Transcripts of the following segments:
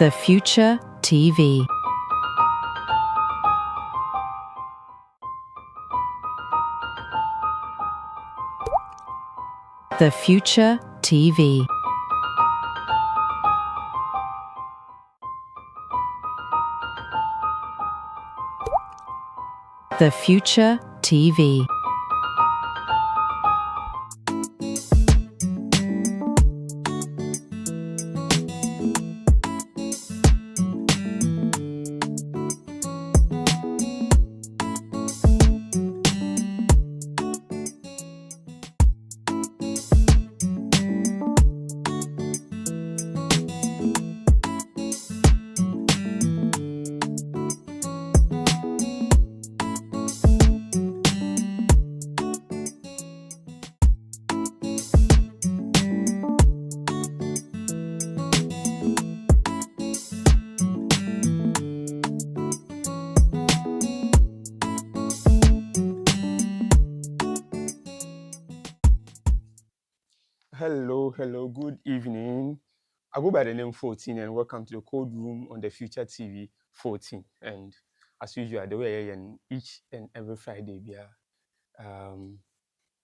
The Future TV. The Future TV. The Future TV. Hello, good evening. I go by the name 14 and welcome to the Code Room on the Future TV 14. And as usual, the way I am each and every Friday, we are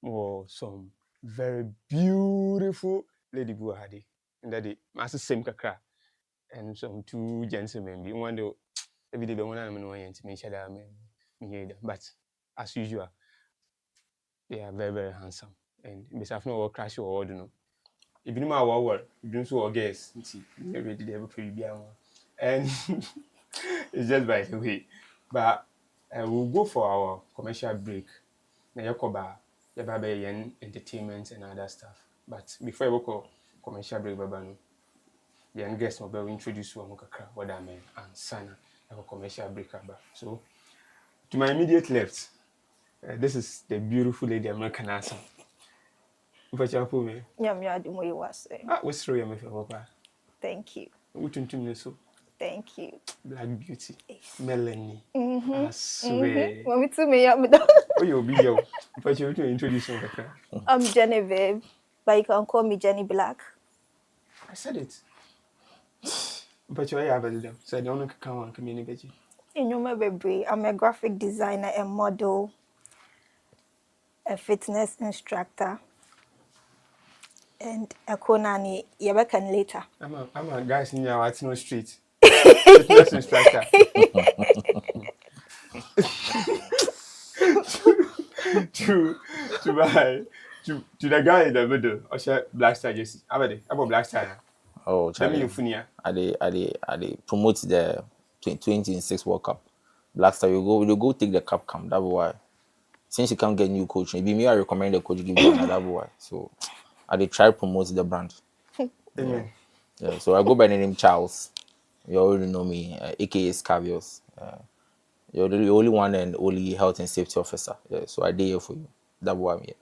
or some very beautiful lady Buhadi. And that day, Master Sem Kakra and some two gentlemen. One day, every day, one of them to make sure that but as usual, they are very, very handsome. And besides, no crash or ordinary. If you know my word, you don't so guess. You're ready to have a and it's just by the way. But we'll go for our commercial break. Now you cover the entertainment and other stuff. But before we go commercial break, Babano, the guest will introduce you what I mean and Sana our commercial break. So to my immediate left, this is the beautiful lady American answer. What's What's wrong with your papa? Thank you. Thank you. Black beauty. Yes. Melanie. I swear. Oh, you'll be yo. But you to introduce you. I'm Genevieve, but you can call me Jenny Black. I said it. But you have a so I don't come on community. I'm a graphic designer, a model, a fitness instructor, and a Konani. You can later. I'm a guy in our no street. Fitness instructor. to the guy in the middle, or share Black Star Jesse. About Black Star. Oh, Charlie. I they promote the 2026 World Cup. Black Star, you go take the cup come. That's why. Since you can't get new coach, maybe me I recommend the coach give you another boy. So I they try promote the brand. Amen. Yeah. So I go by the name Charles. You already know me, aka Scavios. You're the only one and only health and safety officer. Yeah. So I did here for you. That's why I'm here.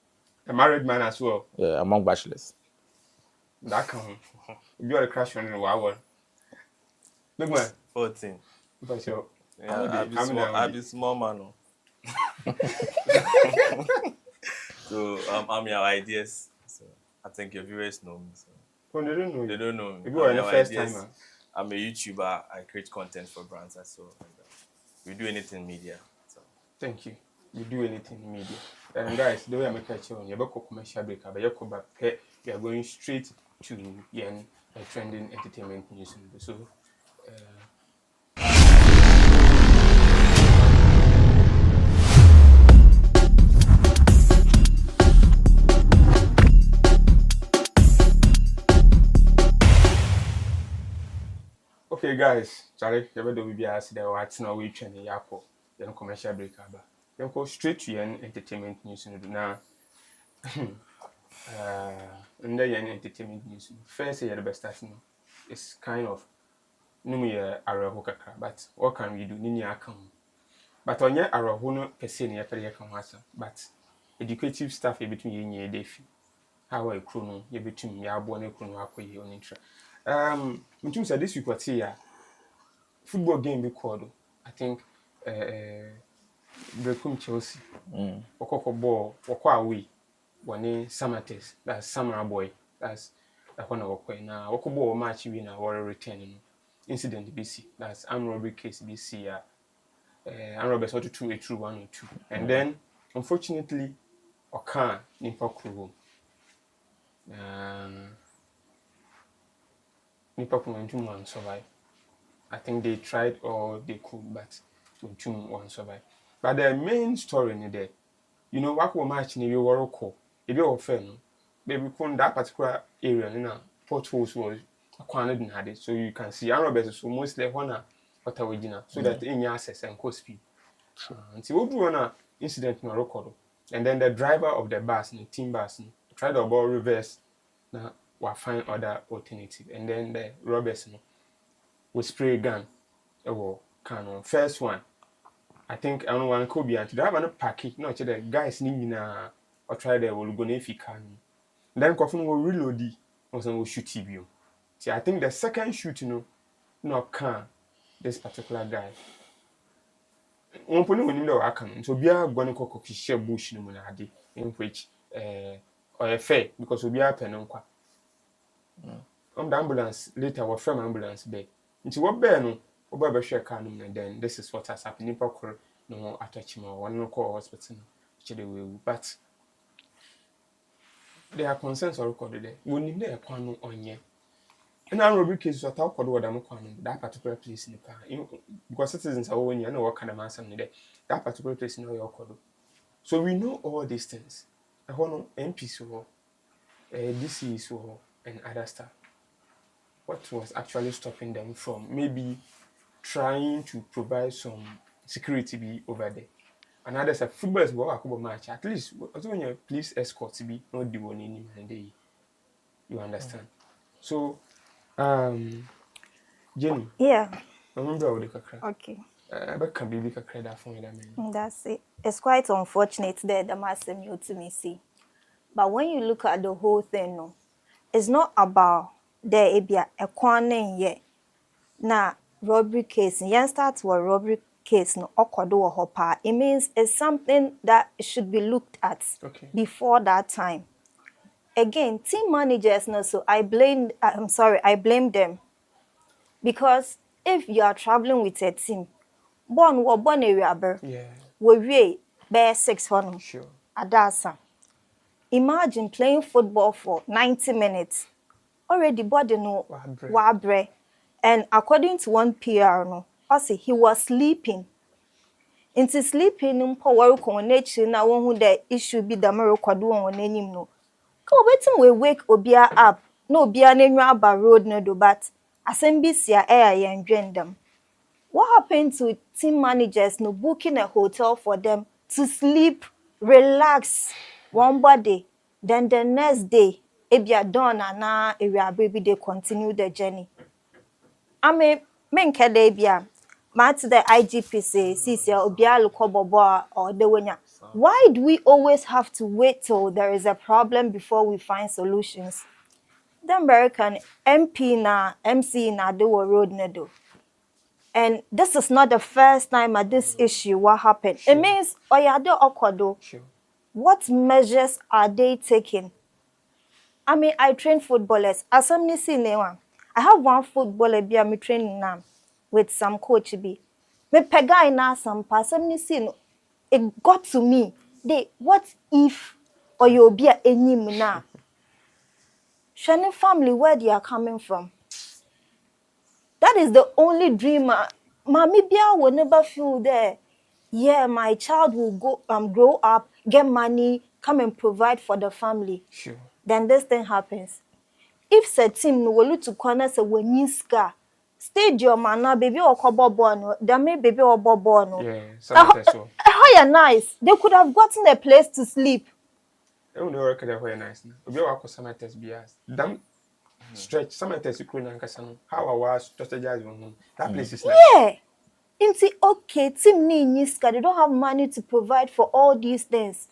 A married man as well. Yeah, among bachelors. That can you are a crash on the wow. Look man. 14. But so yeah, I be small man. So I'm your ideas. So I think your viewers know me. So. Oh, they don't know. They don't know me. You are the first timer. I'm a YouTuber. I create content for brands. So we do anything in media. So thank you. We do anything in media. And guys, the way I make a show, you have a commercial break, but you are going straight to trending entertainment news. So okay, guys, sorry, you ever do be asked that what's now we training Yako, then commercial break. Then go straight to entertainment news now. And then entertainment news. First, the best stuff. It's kind of no me araho kakra, but what can we do? Nini akam. But on your araho no person ya pere kan wasa. But educative stuff e between ye defi. How a chrono ye between ya abo na chrono akoye on intra. Mentum say this week what here football game be called. I think Brekum Chelsea. Okoko ball, wako away. One Samates, that's Summer Boy. That's one of our now. Wako ball match we na war returning. incident BC. That's armed robbery case BC. Armed robbery sort of 2 a true 1 or 2. And then unfortunately, Oka Nipa Kuro. Nipa Kuro one survive. I think they tried or they could, but one survive. But the main story in there, you know, what will match in your work, if you're fair, no, baby, that particular area, you know, potholes was acquired and had it, so you can see armed robbers so mostly one what original, so that in your access and cost speed. Until we do an incident in record, and then the driver of the bus, the team bus, tried to about reverse. Now we find other alternative, and then the robbers we spray gun. Oh, can first one. I think I don't want to be anti. They have a package. No, the guys need or try the will go if you can. Then coffin will reload the will shoot TV. See, I think the second shoot, no can this particular guy. One point when you know I can. So be a going to share bush no money in which or a fair because we are pen on the ambulance later was from ambulance bay. Into what bear no over share can and then this is what has happened. Nipple no attachment or one no call hospital. But there are concerns or recorded there. We need a quano on ye. And I will be cases of talk what I'm that particular place in the car. Because citizens are when you know what kind of answer there. That particular place in your code. So we know all these things. I want MPs or DCs or and other stuff. What was actually stopping them from maybe trying to provide some security be over there? Another say football is what match. At least when you police escort to be not the one in and they you understand. So Jenny. Yeah. I remember the kakra. Okay. But can be kakra that for me that man. That's it. It's quite unfortunate that the master you to me see. But when you look at the whole thing, no, it's not about there be a corner yet. Now robbery case, yen start to a robbery case no okodo or hopa. It means it's something that should be looked at before that time. Again, team managers no, so I blame them. Because if you are traveling with a team, born area we bear 6 for sure. Adasa. Imagine playing football for 90 minutes. Already body no wabre. And according to one PR no, also he was sleeping. Into sleeping power nature na one who the issue be the America on name no. Ko wetin we wake obia up. No obia na aba road no do but asembisia yen them. What happened to team managers no booking a hotel for them to sleep, relax one body, then the next day ebia dawn na area baby they continue the journey. I mean menkede bia mat the IGP say sisia obia lokobobo or the wenya. Why do we always have to wait till there is a problem before we find solutions? The American MP na MC na do road na do. And this is not the first time at this issue what happened. Sure. It means oyade okodo. Sure. What measures are they taking? I mean, I train footballers. As some see one. I have one footballer be me training now with some coach be. Me pega ina some person see it got to me. What if or you be any na? Shani family where they are coming from. That is the only dream. Mami Bia will never feel there. Yeah, my child will go grow up, get money, come and provide for the family. Sure. Then this thing happens. If said team no will to corner say when you scar, stadium man baby or kobo there may baby or bobo. Yeah, so. How nice. They could have gotten a place to sleep. I don't know where they're nice. Obi wa ko some test bias. Damn. Stretch some test you couldn't kasano. How I was strategize on that place is like. Yeah. Inti okay, team ni niska, they don't have money to provide for all these things.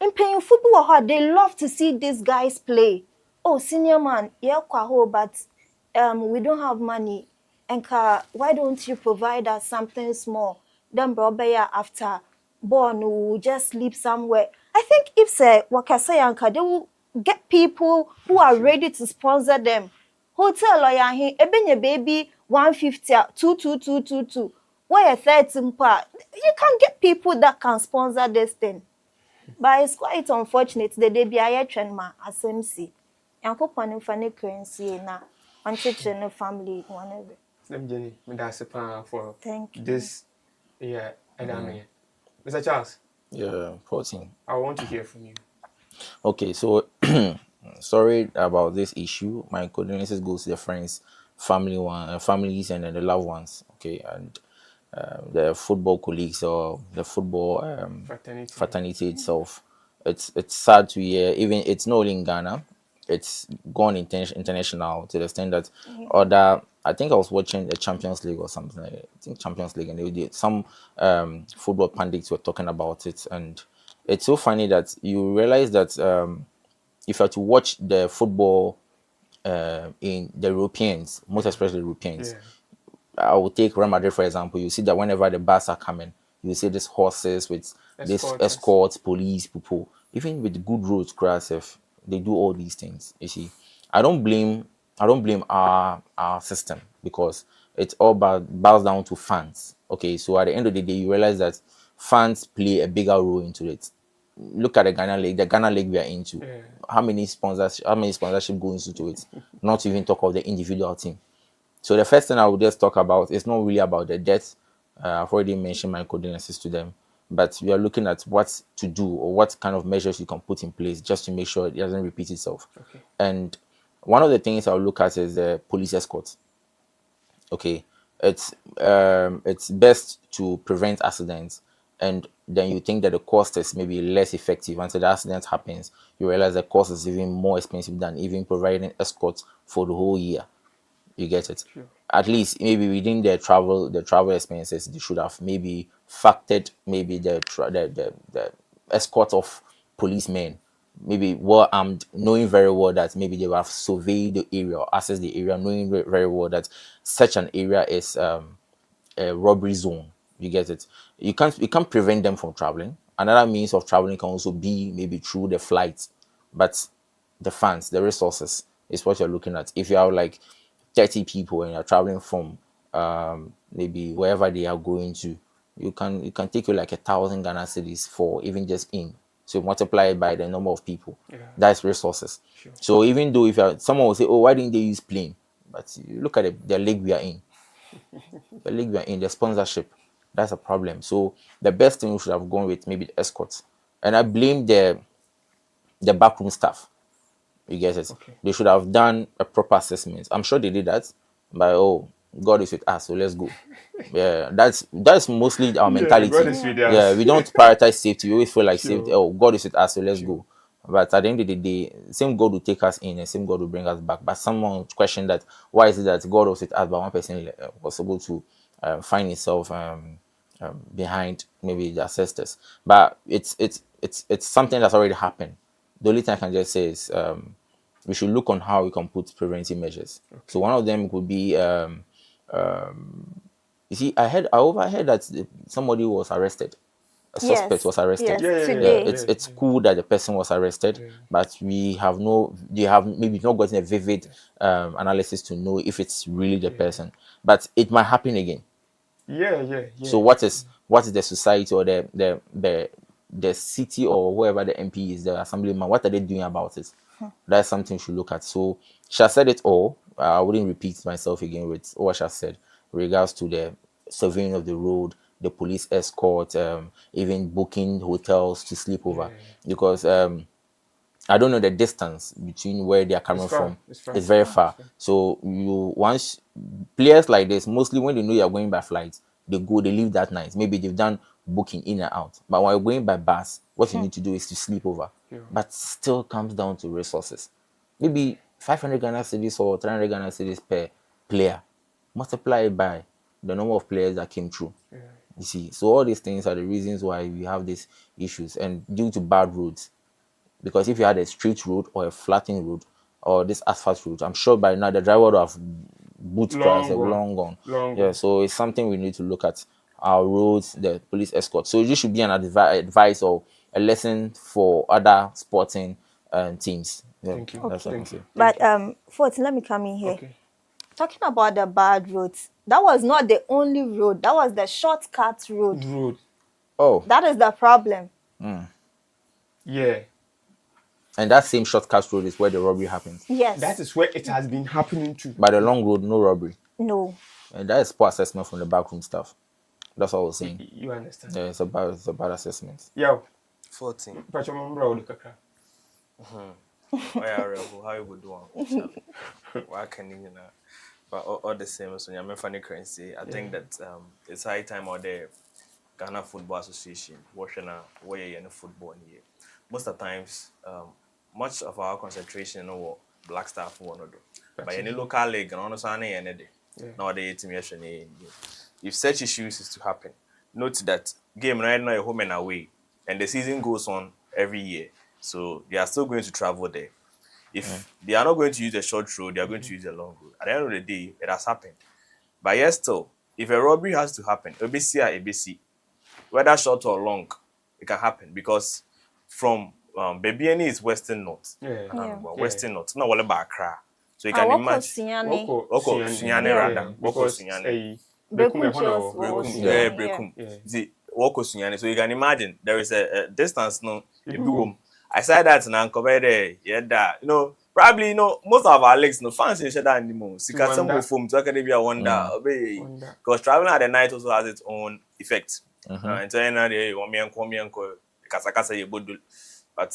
In playing football hard, they love to see these guys play. Oh, senior man, yeah, but we don't have money. And why don't you provide us something small? Then brother after born will just sleep somewhere. I think if say Wakasayanka, they will get people who are ready to sponsor them. Hotel lawyer he ebenye baby 150, 22222. Where 13 per, you can get people that can sponsor this thing. But it's quite unfortunate that they be a trend ma SMC. And coupon in funny currency na on teaching family whatever. Let me Jenny, that's a plan for Thank you. this. Yeah, and I mean, Mr. Charles. Yeah, 14. I want to hear from you. Okay, so sorry about this issue. My condolences goes to the friends, families, and then the loved ones. Okay, and the football colleagues or the football fraternity itself. It's sad to hear. Even it's not only in Ghana, it's gone international to the extent that other. I think I was watching the Champions League or something. I think Champions League, and they did some football pundits were talking about it, and it's so funny that you realize that if you are to watch the football in the Europeans, most especially Europeans, I will take Real Madrid for example. You see that whenever the bus are coming, you see these horses with this escorts, police, people. Even with good roads, Krasif, they do all these things. You see, I don't blame our system because it's all boils down to fans. Okay, so at the end of the day, you realize that fans play a bigger role into it. Look at the Ghana League we are into. How many sponsorship goes into it? Not to even talk of the individual team. So the first thing I would just talk about is not really about the death. I've already mentioned my condolences to them, but we are looking at what to do or what kind of measures you can put in place just to make sure it doesn't repeat itself. Okay. And one of the things I'll look at is the police escort. Okay, it's best to prevent accidents, and then you think that the cost is maybe less effective until the accident happens. You realize the cost is even more expensive than even providing escorts for the whole year. You get it? Sure. At least maybe within the travel expenses, they should have maybe factored maybe the escort of policemen, maybe well armed, knowing very well that maybe they will have surveyed the area or access the area, knowing very well that such an area is a robbery zone. You get it? You can't prevent them from traveling. Another means of traveling can also be maybe through the flights, but the funds, the resources is what you're looking at. If you have like 30 people and you're traveling from maybe wherever they are going to, you can take you like 1,000 Ghana cedis for even just in. So multiply it by the number of people. That's resources. Sure. So even though someone will say, oh, why didn't they use plane? But you look at the league we are in. The league we are in, the sponsorship. That's a problem. So the best thing we should have gone with maybe the escorts. And I blame the backroom staff. You get it? Okay. They should have done a proper assessment. I'm sure they did that. But God is with us, so let's go. Yeah, that's mostly our mentality. God is with us. Yeah, we don't prioritize safety. We always feel like Sure. safety. Oh, God is with us, so let's go. But at the end of the day, same God will take us in and same God will bring us back. But someone questioned that why is it that God was with us, but one person was able to find himself behind maybe the ancestors. But it's something that's already happened. The only thing I can just say is we should look on how we can put preventive measures. Okay. So one of them could be, you see, I overheard that somebody was arrested. A suspect was arrested. Yes, today. It's cool that the person was arrested, but they have maybe not gotten a vivid analysis to know if it's really the person. But it might happen again. Yeah. So what is the society or the city or whoever the MP is, the assemblyman, what are they doing about it? That's something we should look at. So she has said it all. I wouldn't repeat myself again with what she has said in regards to the surveying of the road, the police escort, even booking hotels to sleep over. Because I don't know the distance between where they are coming from. It's very far. So once players like this, mostly when they know you are going by flight, they leave that night. Maybe they've done booking in and out. But when you're going by bus, what you need to do is to sleep over. But still comes down to resources. Maybe 500 Ghana cedis or 300 Ghana cedis per player. Multiply it by the number of players that came through. You see, so all these things are the reasons why we have these issues, and due to bad roads. Because if you had a straight road or a flattened road or this asphalt road, I'm sure by now the driver would have boot crashed long gone. Yeah, so it's something we need to look at. Our roads, the police escort. So this should be an advice or a lesson for other sporting teams. Yeah, Thank you. Okay. But Fort, let me come in here. Okay. talking about the bad roads, that was not the only road. That was the shortcut road. Oh. That is the problem. Yeah. And that same shortcut road is where the robbery happens. Yes. That is where it has been happening too. By the long road, no robbery. No. And that is poor assessment from the backroom staff. That's all I was saying. You understand? Yeah, it's a bad assessment. Yeah. 14. But your mom brought the kakra. How you would do one? Why can you know? But all the same, so I'm funny currency. I think that it's high time out there. Ghana Football Association watching where you in football here. Most of the times, much of our concentration on black staff want to do. But any local league and honestly, any day. Nowadays, if such issues is to happen, note that game right now home and away, and the season goes on every year. So they are still going to travel there. If they are not going to use the short road, they are going to use the long road. At the end of the day, it has happened. But yes, still, if a robbery has to happen, ABC or ABC, whether short or long, it can happen because from Bebiani is Western North. Western North, not all about Accra. So you can imagine. Oko Sunyane rather. Oko Sunyane. Brekum. The Oko Sunyane. So you can imagine there is a distance no. I said that now cover there. Yeah, you know, probably most of our legs fans in that anymore. Sikasam form to be a wonder. Because traveling at the night also has its own effect. And so but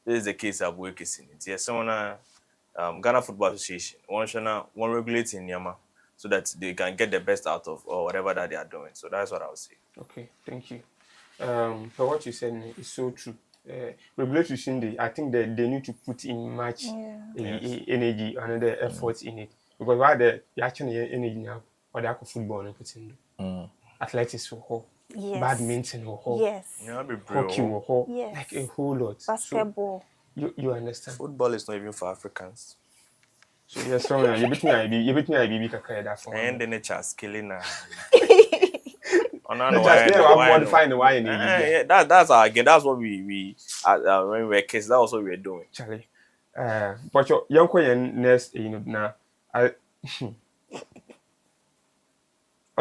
this is the case of working in it. Yes, so Ghana Football Association one regulating Yama so that they can get the best out of or whatever that they are doing. So that's what I would say. Okay, thank you. For what you said is so true. Regulatory, I think that they need to put in much energy and the effort in it because why the actually energy now or the football and putting athletics for badminton or hockey or like a whole lot. Basketball. So, you understand? Football is not even for Africans. So yes, so you between I be that for. And the nature killing that's our again. That's what we when we were kids. That's also what we were doing. Charlie, but your young question next, now I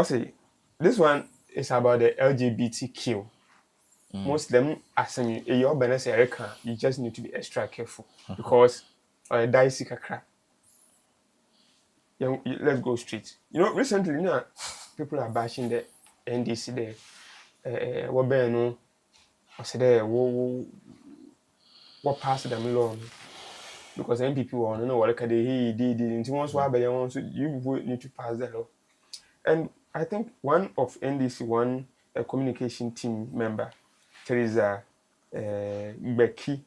say this one is about the LGBTQ. Most of them assuming your benefit you just need to be extra careful because dicey kakra. Let's go straight. Recently, people are bashing the NDC there. What no? I said what passed them law because MPP want to know what they did. Once you need to pass the law. And I think one of NDC communication team member, Teresa Becky,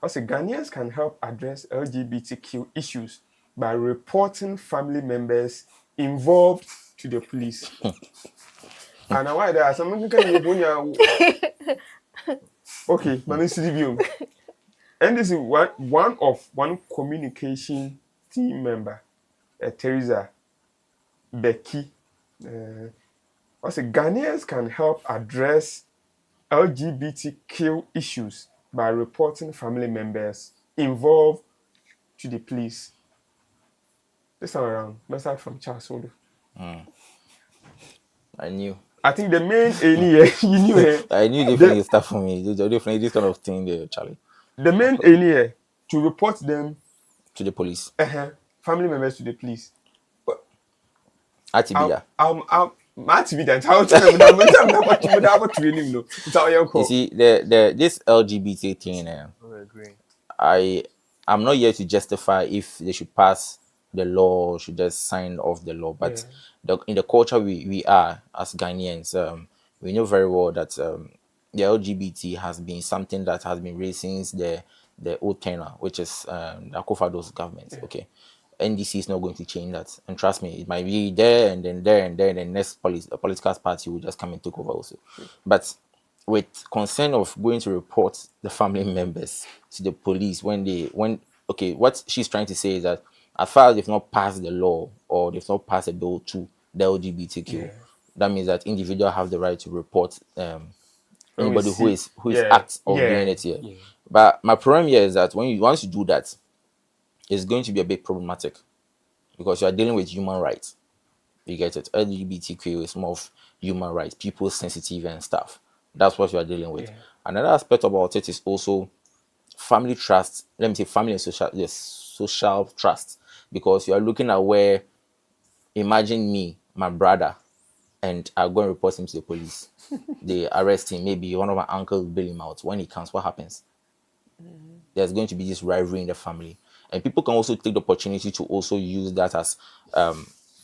also Ghanaians can help address LGBTQ issues by reporting family members involved to the police. And why there are some okay, and this is one communication team member, Teresa Becky. Also, Ghanaians can help address LGBTQ issues by reporting family members involved to the police. This time around, let's start from Charles Odo. I knew. I think the main you knew it. I knew definitely stuff for me. Definitely this kind of thing there, Charlie. The main aim to report them to the police. Family members to the police. Atibida. You see, this LGBT thing, I'm not here to justify if they should pass the law or should just sign off the law. But in the culture we are as Ghanaians, we know very well that the LGBT has been something that has been raised since the old tenure, which is the Akufo-Addo's government. Okay. NDC is not going to change that. And trust me, it might be there and then there and then the next political party will just come and take over also. But with concern of going to report the family members to the police what she's trying to say is that as far as they've not passed the law or they've not passed a bill to the LGBTQ, that means that individuals have the right to report anybody who is act of doing it here. But my problem here is that once you do that, it's going to be a bit problematic because you are dealing with human rights. You get it? LGBTQ is more of human rights, people sensitive and stuff. That's what you are dealing with. Yeah. Another aspect about it is also family trust. Let me say family and social trust, because you are looking at where, imagine me, my brother, and I go and report him to the police. They arrest him. Maybe one of my uncles bail him out. When he comes, what happens? There's going to be this rivalry in the family, and people can also take the opportunity to also use that as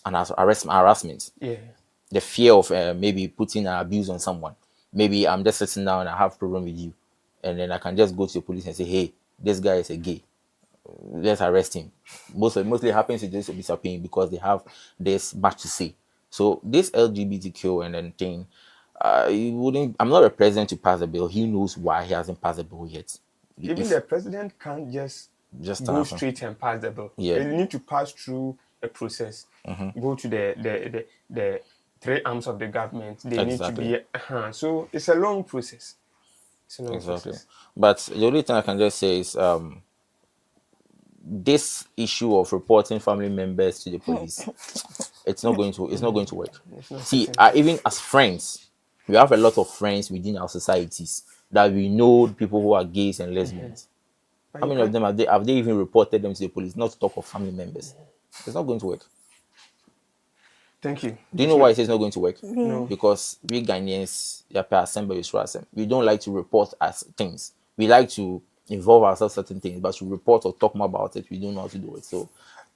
harassment. Yeah. The fear of maybe putting an abuse on someone. Maybe I'm just sitting down and I have a problem with you, and then I can just go to the police and say, hey, this guy is a gay, let's arrest him. Mostly happens to this disappearing because they have this much to say. So this LGBTQ and then thing, I'm not a president to pass the bill. He knows why he hasn't passed the bill yet. Even the president can't just go straight and pass the bill. Yeah. You need to pass through a process. Go to the three arms of the government. They need to be so it's a long process. It's a long process. But the only thing I can just say is this issue of reporting family members to the police, it's not going to work. See, even as friends, we have a lot of friends within our societies that we know people who are gays and lesbians. How many of them have they even reported them to the police? Not to talk of family members. It's not going to work. Thank you. Do you know why it is not going to work? No. Because we Ghanaians, we don't like to report as things. We like to involve ourselves in certain things, but to report or talk more about it, we don't know how to do it. So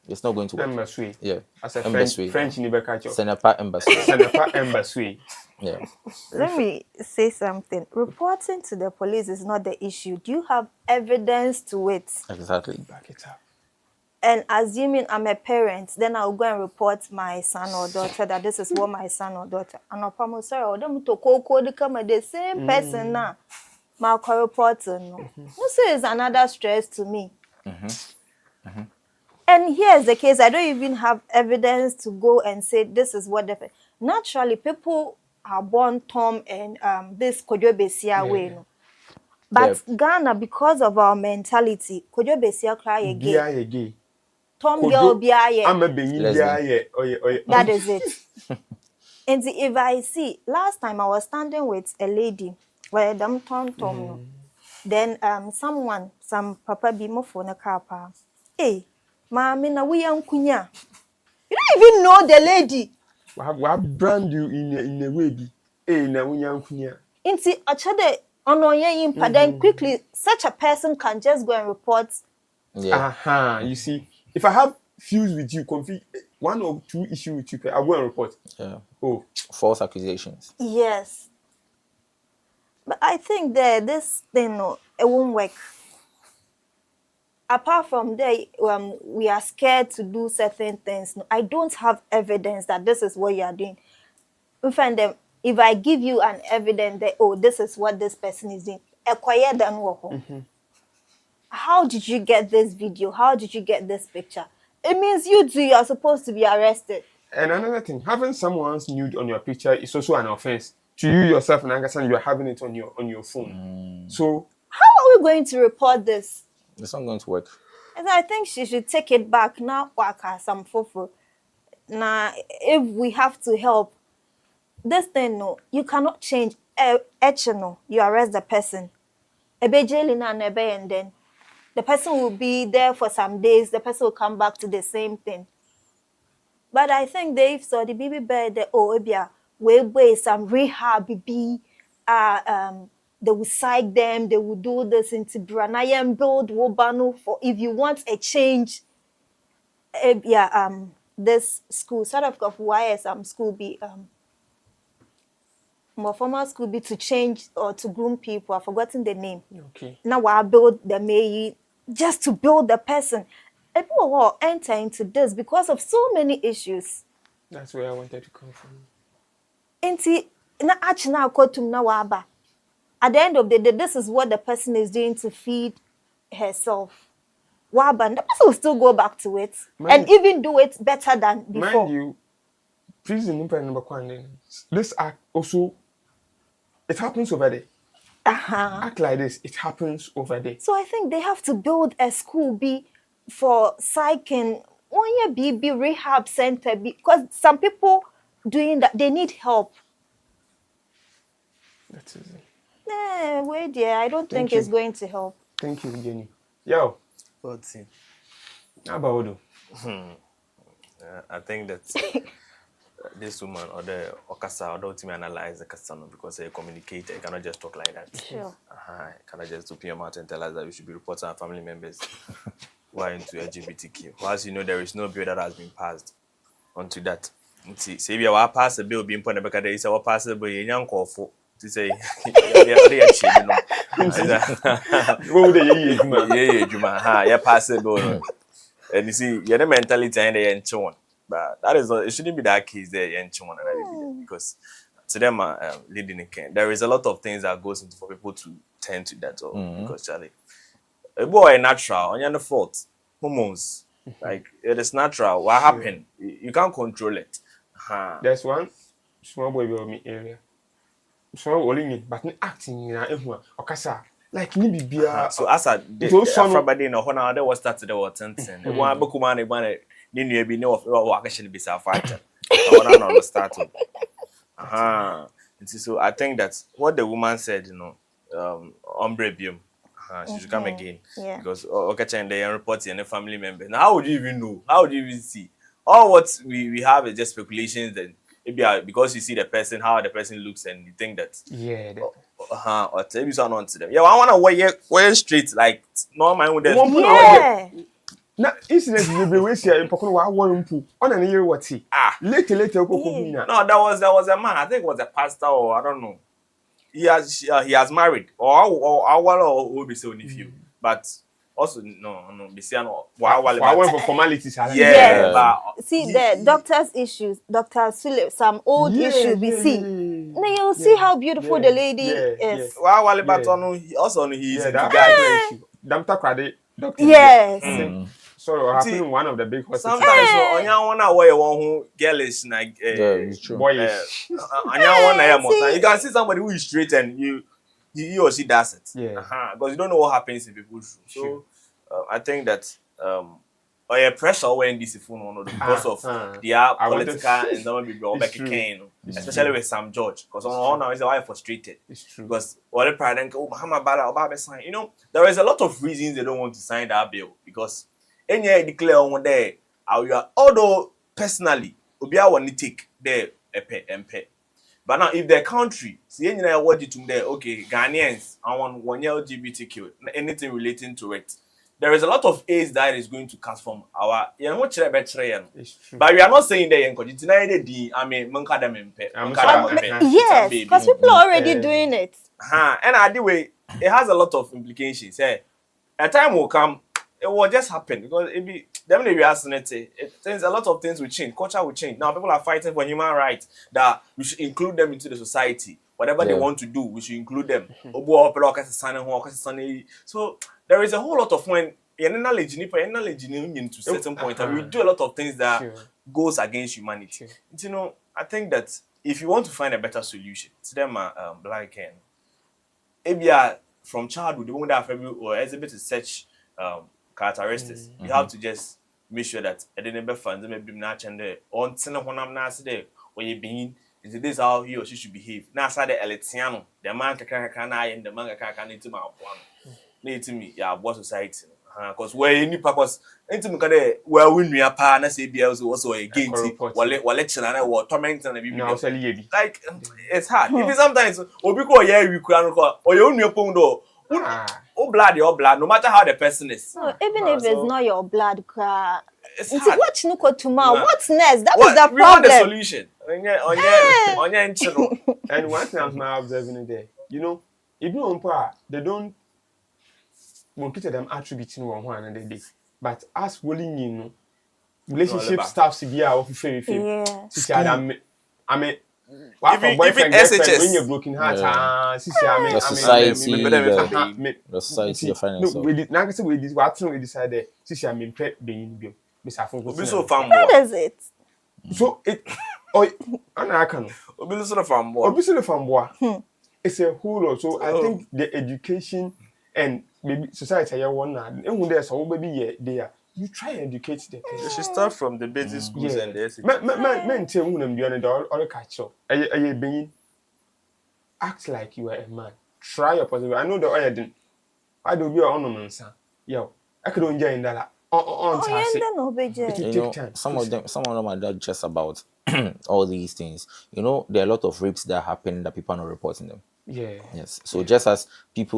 it's not going to work. Embassy. Yeah. As a French in the Senepa Embassy. Senepa Embassy. Yeah. Let me say something. Reporting to the police is not the issue. Do you have evidence to it? Exactly. Back it up. And assuming I'm a parent, then I'll go and report my son or daughter that this is what my son or daughter. And I'll promise, sorry, or them to come the same person now. My reporting. No, so it's another stress to me. And here's the case: I don't even have evidence to go and say this is what the. Naturally, people are born Tom and this Kojo Besia way. No? But Ghana, because of our mentality, Kojo Besia cry again. Tom girl biaye. I'm a biaye. That is it. And if I see, last time I was standing with a lady where them Tom no. Then some papa be mo for na car. Hey, mama na we kunya. You don't even know the lady. What brand you in a way be? Hey, na we kunya. Inti achade onoye impa. Then quickly such a person can just go and report. Yeah. You see. If I have fused with you, one or two issues with you, I'll go and report. Yeah. Oh. False accusations. Yes. But I think this thing, it won't work. Apart from there, we are scared to do certain things. No, I don't have evidence that this is what you are doing. If I give you an evidence that, this is what this person is doing, acquire them. How did you get this video? How did you get this picture? It means you are supposed to be arrested. And another thing, having someone's nude on your picture is also an offense. To you yourself, and understand you are having it on your phone. So how are we going to report this? It's not going to work. And I think she should take it back now. Some fofo. Now, if we have to help, this thing, no, you cannot change. You arrest the person. And then the person will be there for some days. The person will come back to the same thing. But I think they saw the baby bear. We some rehab. They will psych them. They will do this into Branayan build Wobanu for if you want a change. This school sort of why some school be more formal school be to change or to groom people. I've forgotten the name. Okay. Now I build the may just to build the person. People will enter into this because of so many issues. That's where I wanted to come from. At the end of the day, this is what the person is doing to feed herself. The person will still go back to it and even do it better than before. Mind you, prison number one. This act also, it happens over there. Act like this, it happens over there. So I think they have to build a school for psyching one year BB rehab center because some people doing that they need help. That's it. Wait, yeah, I don't think it's going to help. Thank you, Jenny. Yo, 14. How about you? I think that this woman or the Okasa, don't to analyze the Kasano because they communicate. You cannot just talk like that. Sure. Cannot just open your mouth and tell us that we should be reporting our family members who are into LGBTQ. Whilst you know there is no bill that has been passed onto that. See, if you have passed a bill being put on the back of the say what passed a bill, you young call for to say, yeah, pass a bill. And you see, you're the mentality and the enchant. But that is not, it shouldn't be that case there, because to them leading the can. There is a lot of things that goes into for people to tend to that. Because Charlie, a boy natural, on your fault, hormones, like it is natural. What happened? You can't control it. There's one small boy will me area. Small only me, but acting in a okasa. Like ni bibia. So as a everybody in a honor there was started the water and one book man ni nua bi ne wo akahye be sa fight. I don't start. So I think that what the woman said, you know, ombre biom. She should come again. Yeah. Because okay, and they report and the family members. Now how would you even know? How would you even see? All what we have is just speculations and maybe because you see the person, how the person looks, and you think that or tell you something to them. Yeah, I wanna wear straight like no mind with them. Yeah. Na incident you be we see in Pokono wa won mpu. On an year what he. Later No, that was a man. I think it was a pastor or I don't know. He has married or be so if you. But also no be say no. I went for formalities. Yeah, but see the doctor's issues, Dr. Sule, some old issues we see. Now you see how beautiful the lady is. But also he is a guy. Dr. Kwade, doctor. Yes. So happening one of the big hospitals. Sometimes onya wanna wear one who girlish like boyish. You can see somebody who is straight and he or she does it. Because you don't know what happens in people's room. So I think that pressure when this phone because of their political and some people back again, especially with Sam George. Because on now is why frustrated. It's true. Because all the pride and Muhammad Bala Obama sign. You know, there is a lot of reasons they don't want to sign that bill because any declare on there, although personally, Obia want to take their MP. But now, if the country, see any what it there, okay, Ghanaians, I want 1 year LGBTQ, anything relating to it. There is a lot of AIDS that is going to cast from our, but we are not saying that yes, because people are already doing it. And either way, it has a lot of implications. A time will come. It will just happen because it be definitely we asking it. A lot of things will change. Culture will change. Now people are fighting for human rights that we should include them into the society. Whatever they want to do, we should include them. So there is a whole lot of when to certain point, and we do a lot of things that goes against humanity. You know, I think that if you want to find a better solution, to them black and maybe from childhood, they won't have or exhibit such characteristics. You have to just make sure that I didn't be fun, maybe not and on Senna when you being this is how he or she should behave. Now, I the Elitiano, the man can I and the man can into my one. Need to me, yeah, what society. Because where any purpose, into me, where we are partners, also again, while lecture and I will torment and be like, it's hard. If sometimes, or because we can call, or you own your pondo. Oh, blood, your blood, no matter how the person is. No, even if it's not your blood, it's hard. What's tomorrow? What's next? That was the problem. We want the solution. And one thing I'm observing there, you know, if you don't, they don't want to them attributing one another day. But as willing, you know, relationship staff severe of very I mean, even SHS when you're broken heart, the society, your finance. No, we did not say we decided. I mean, being so fun. What is it? So it, I can. It's a whole lot. So I think the education and maybe society one and there's all baby there you try and educate the person. You should start from the basic schools and the SAT. Men tell you them the other catch up. Act like you are a man. Try your possible. I know the other didn't. I do be on no son. Yo, I could enjoy in that. Some of them are not just about all these things. There are a lot of rapes that happen that people are not reporting them. Yeah. Yes. So just as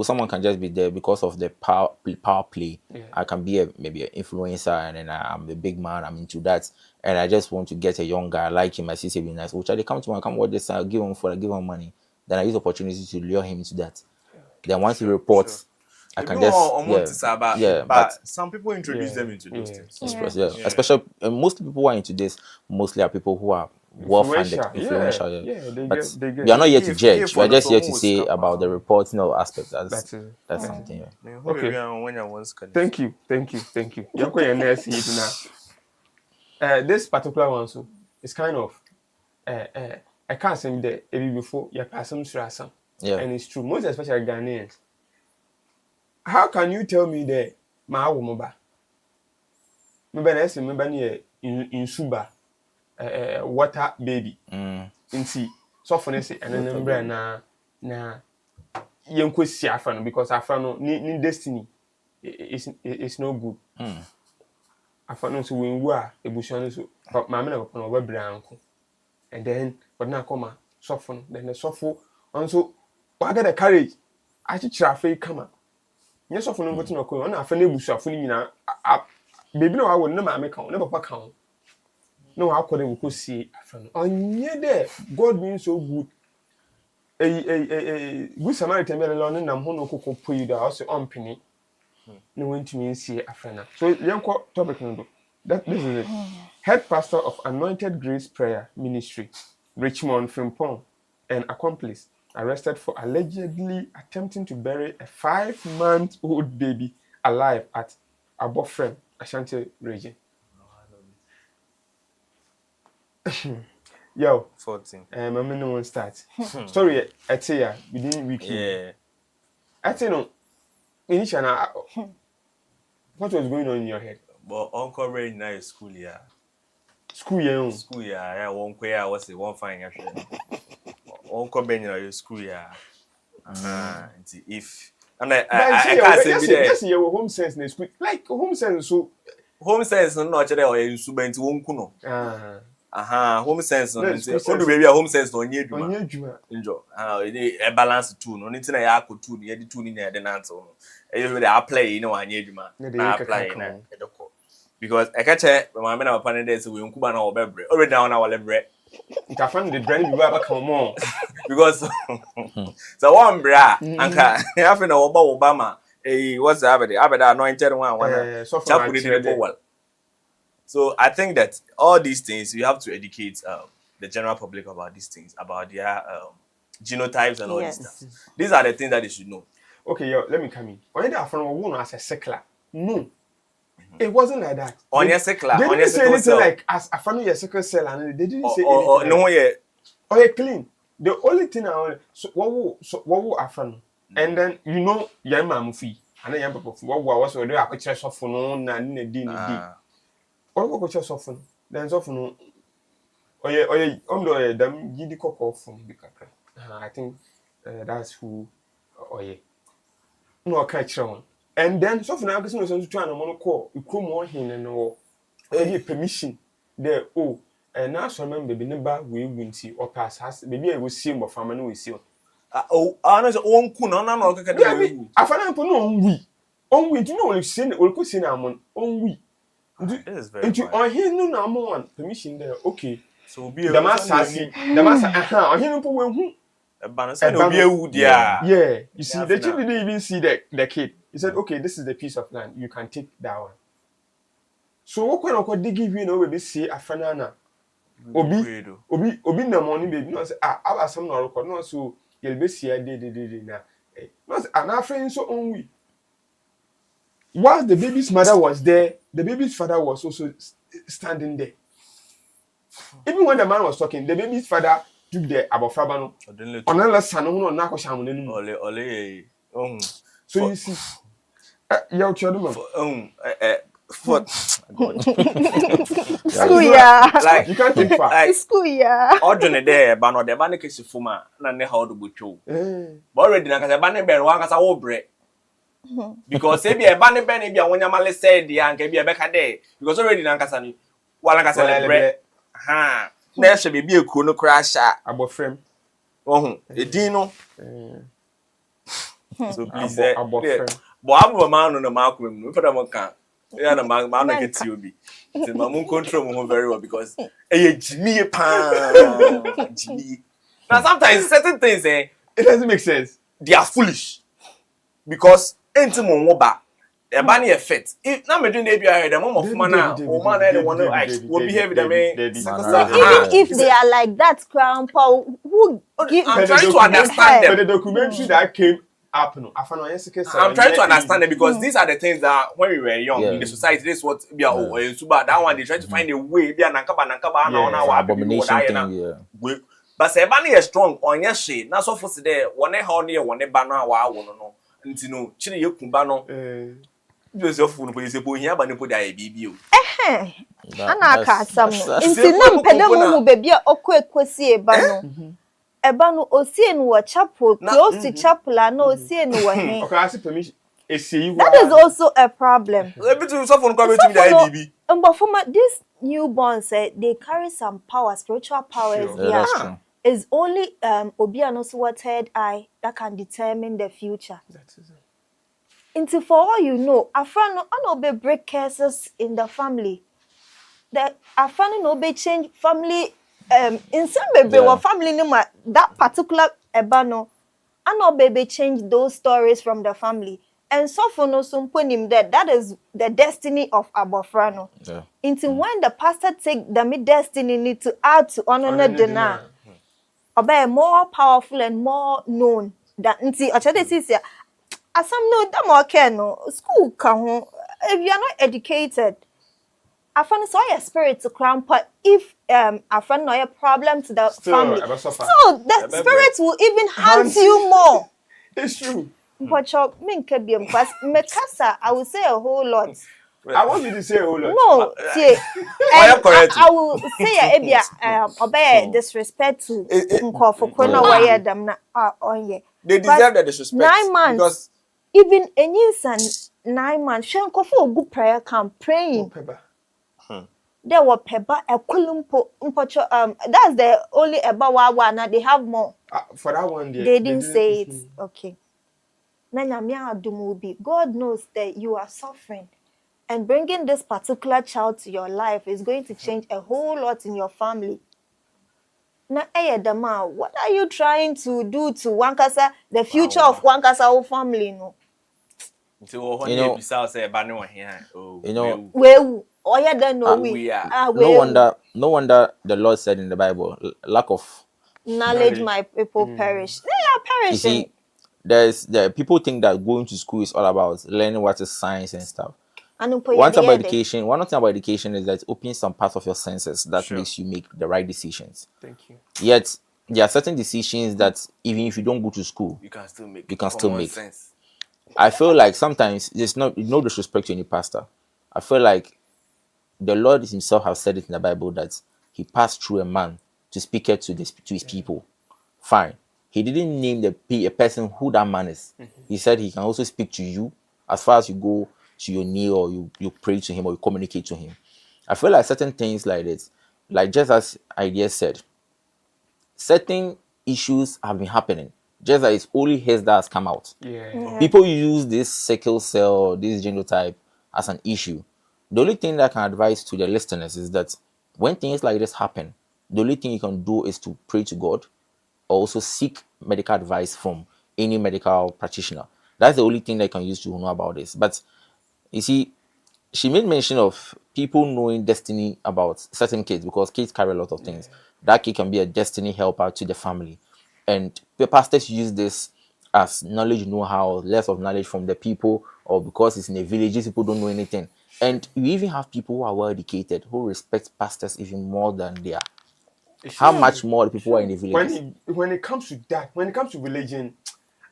someone can just be there because of the power play. Yeah. I can be maybe an influencer, and then I'm a big man. I'm into that, and I just want to get a young guy like him. I see be nice. Which they come to me, come watch this. I'll give him money. Then I use opportunity to lure him into that. Then once he reports, I can but some people introduce them into those things. Especially most people who are into this mostly are people who are well-funded, influential. We are not here to judge. We are just here to say about the reporting of aspects. That's something. Okay. Thank you. This particular one, so it's kind of I can't say that even before you pass some stress, and it's true. Most especially Ghanaians. How can you tell me that my woman in Suba water baby in sea so for say and then na yenko si afano because afano ni destiny is no good afano so when wa ebusuan so maame na papa no ba branko and then but na come so for then the sofo also wa get the courage a chichira fe kama yes of no gotu no ko na afa na ebusuafo ni nyina baby na wa wo na maame kan na papa kan no akode wo ko sie afa no onye de God being so good good Samaritan be le nam ho no kokko poyi da also ompini no want me see afa na so yenko topic no do that this is it. Head pastor of Anointed Grace Prayer Ministry Richmond Frimpong and accomplice arrested for allegedly attempting to bury a 5-month-old baby alive at Abofrem, Ashanti region. Yo, 14. I'm no one start. Story at here within week. Yeah. I think no. Initially, what was going on in your head? But Uncle Ray in school year. School year. Yeah. One queer was the one fine actually. Uncle Ben in your school year. If and I can't say yes, you home sense in school. Like home sense so. Home sense no actually or in Suba won kuno. Home sense no only baby home sense no onye adwuma enjo e balance two no nti na ya akotu no ye di two ni na de nanto no e you dey apply no anye adwuma na apply na edoko because I catch my man papa ne dey say we nkuba na obebre already down na wale bre ita fan the brand bi ba come on because so one bra anka afi na Obama what's the abeda anointed one chapel the well. So I think that all these things you have to educate the general public about these things, about their genotypes and all this stuff. These are the things that they should know. Okay, yo, let me come in. When they are from one as a secular, no, it wasn't like that. On your secular, they didn't say anything like as a family your secular cell, and they didn't say anything. No, yeah. Oh, yeah, clean. The only thing I so what are from, and then you know your mom fee, and then your papa what was already a picture of phone and a dinner. Or go just often. Then often. Oh yeah, them gidi koko from bikaka. I think that's who. Oh yeah. No catch on. And then so for now, because no try na mono call. You come on hin and no. Permission. There and now so remember baby number we win see or pass has maybe I will see more farmer no we see. No one ku no kaka dey. Afana po no on we do no we see we go see na mon on we. Into on here no number one permission there. Okay. So be the master on here no we yeah, you see the child didn't even see the kid. He said, okay, this is the piece of land, you can take that one. So what kind of they give you we say afanana obi na money baby no say aba some no record no so you'll be see dey na no say an afrain so only while the baby's mother was there, the baby's father was also standing there. Even when the man was talking, the baby's father took the abofraba no onela sanu no na ko shamu nenu ole so you see you tell them For School yeah. like You can't think far. like School yeah. ordinary there, but no, the banner case fuma na ne how do bucho. Eh. But already na kasa banner ben wan kasa wo bre. Because if you banner ben if you wonya male said the anke be beka there because already na kasa ni wala kasa le bre. Ha. Na she be ekuo no crash a Abofrem. ohun edin no. So please Abofrem. but I'm a man on a mark with me for them can. Yeah, the man no get you be. The mamun control me very well because Jimmy pan Jimmy. Now sometimes certain things It doesn't make sense. they are foolish because enti mo woba e ba na effect if na me do na bia the mom of man na o man na one like will behave them Even if they are like that, grandpa, who give I'm trying to understand But the them. documentary that came up, no, I'm trying to understand them because these are the things that when we were young in the society, this is what be super that one they try to find a way be an nankaba na wa Abomination thing, yeah. but say ba na strong on your shit na so for there one how near one ba na wa wo no nti no chiri yekumba no Joseph no police bo hia ba ne po dia bibi o ana ka asam no nti na mpede mu bebi a okwekosie ba no eba no osie no chapel close to chapel na osie no he okay, I see permission. that is also a problem. Ebi to so for come to dia bibi But for this newborn said they carry some power, spiritual powers. Sure. Yeah, That's true. it's only Obiano's third eye that can determine the future. That is it. Into for all you know, Afran no be break cases in the family. The Afran no be change family in some baby or family name that particular ebano no baby change those stories from the family. And so for no sumponim that is the destiny of Abofrano. Yeah. Into when the pastor take the mid destiny need to add to honor dinner. Obey more powerful and more known than nti ochade sisia asam no da mo care no school ka ho if you are not educated afan so your spirit to crown but if afan no your problem to the family so the spirit will even haunt you more. It's true. But I will say a whole lot. I want you to say a whole lot. No, see, I will say obey disrespect to for corner where them on ye. They deserve the disrespect. 9 months. Because even any son 9 months, she go for a good prayer camp praying. There were peba a kulumpo that's the only about one they have more. For that one they didn't say it. Okay. God knows that you are suffering, and bringing this particular child to your life is going to change a whole lot in your family. Now, what are you trying to do to Wankasa, the future of Wankasa family? No, no wonder the Lord said in the Bible, lack of knowledge, my people perish. They are perishing. You see, people think that going to school is all about learning what is science and stuff. One thing about education is that it opens some parts of your senses that makes you make the right decisions. Thank you. Yet there are certain decisions that even if you don't go to school, you can still make. Sense. I feel like sometimes there's no disrespect to any pastor. I feel like the Lord himself has said it in the Bible that he passed through a man to speak it to his people. Fine. He didn't name a person who that man is. He said he can also speak to you as far as you go to your knee or you pray to him or you communicate to him. I feel like certain things like this, like just as Idea said, certain issues have been happening. Just as it's only his that has come out. Yeah. People use this sickle cell or this genotype as an issue. The only thing that I can advise to the listeners is that when things like this happen, the only thing you can do is to pray to God, or also seek medical advice from any medical practitioner. That's the only thing that you can use to know about this. But you see, she made mention of people knowing destiny about certain kids because kids carry a lot of things. That kid can be a destiny helper to the family. And the pastors use this as knowledge, know-how, less of knowledge from the people, or because it's in the villages, people don't know anything. And you even have people who are well-educated, who respect pastors even more than they are. How much more the people are in the villages? When it comes to that, when it comes to religion,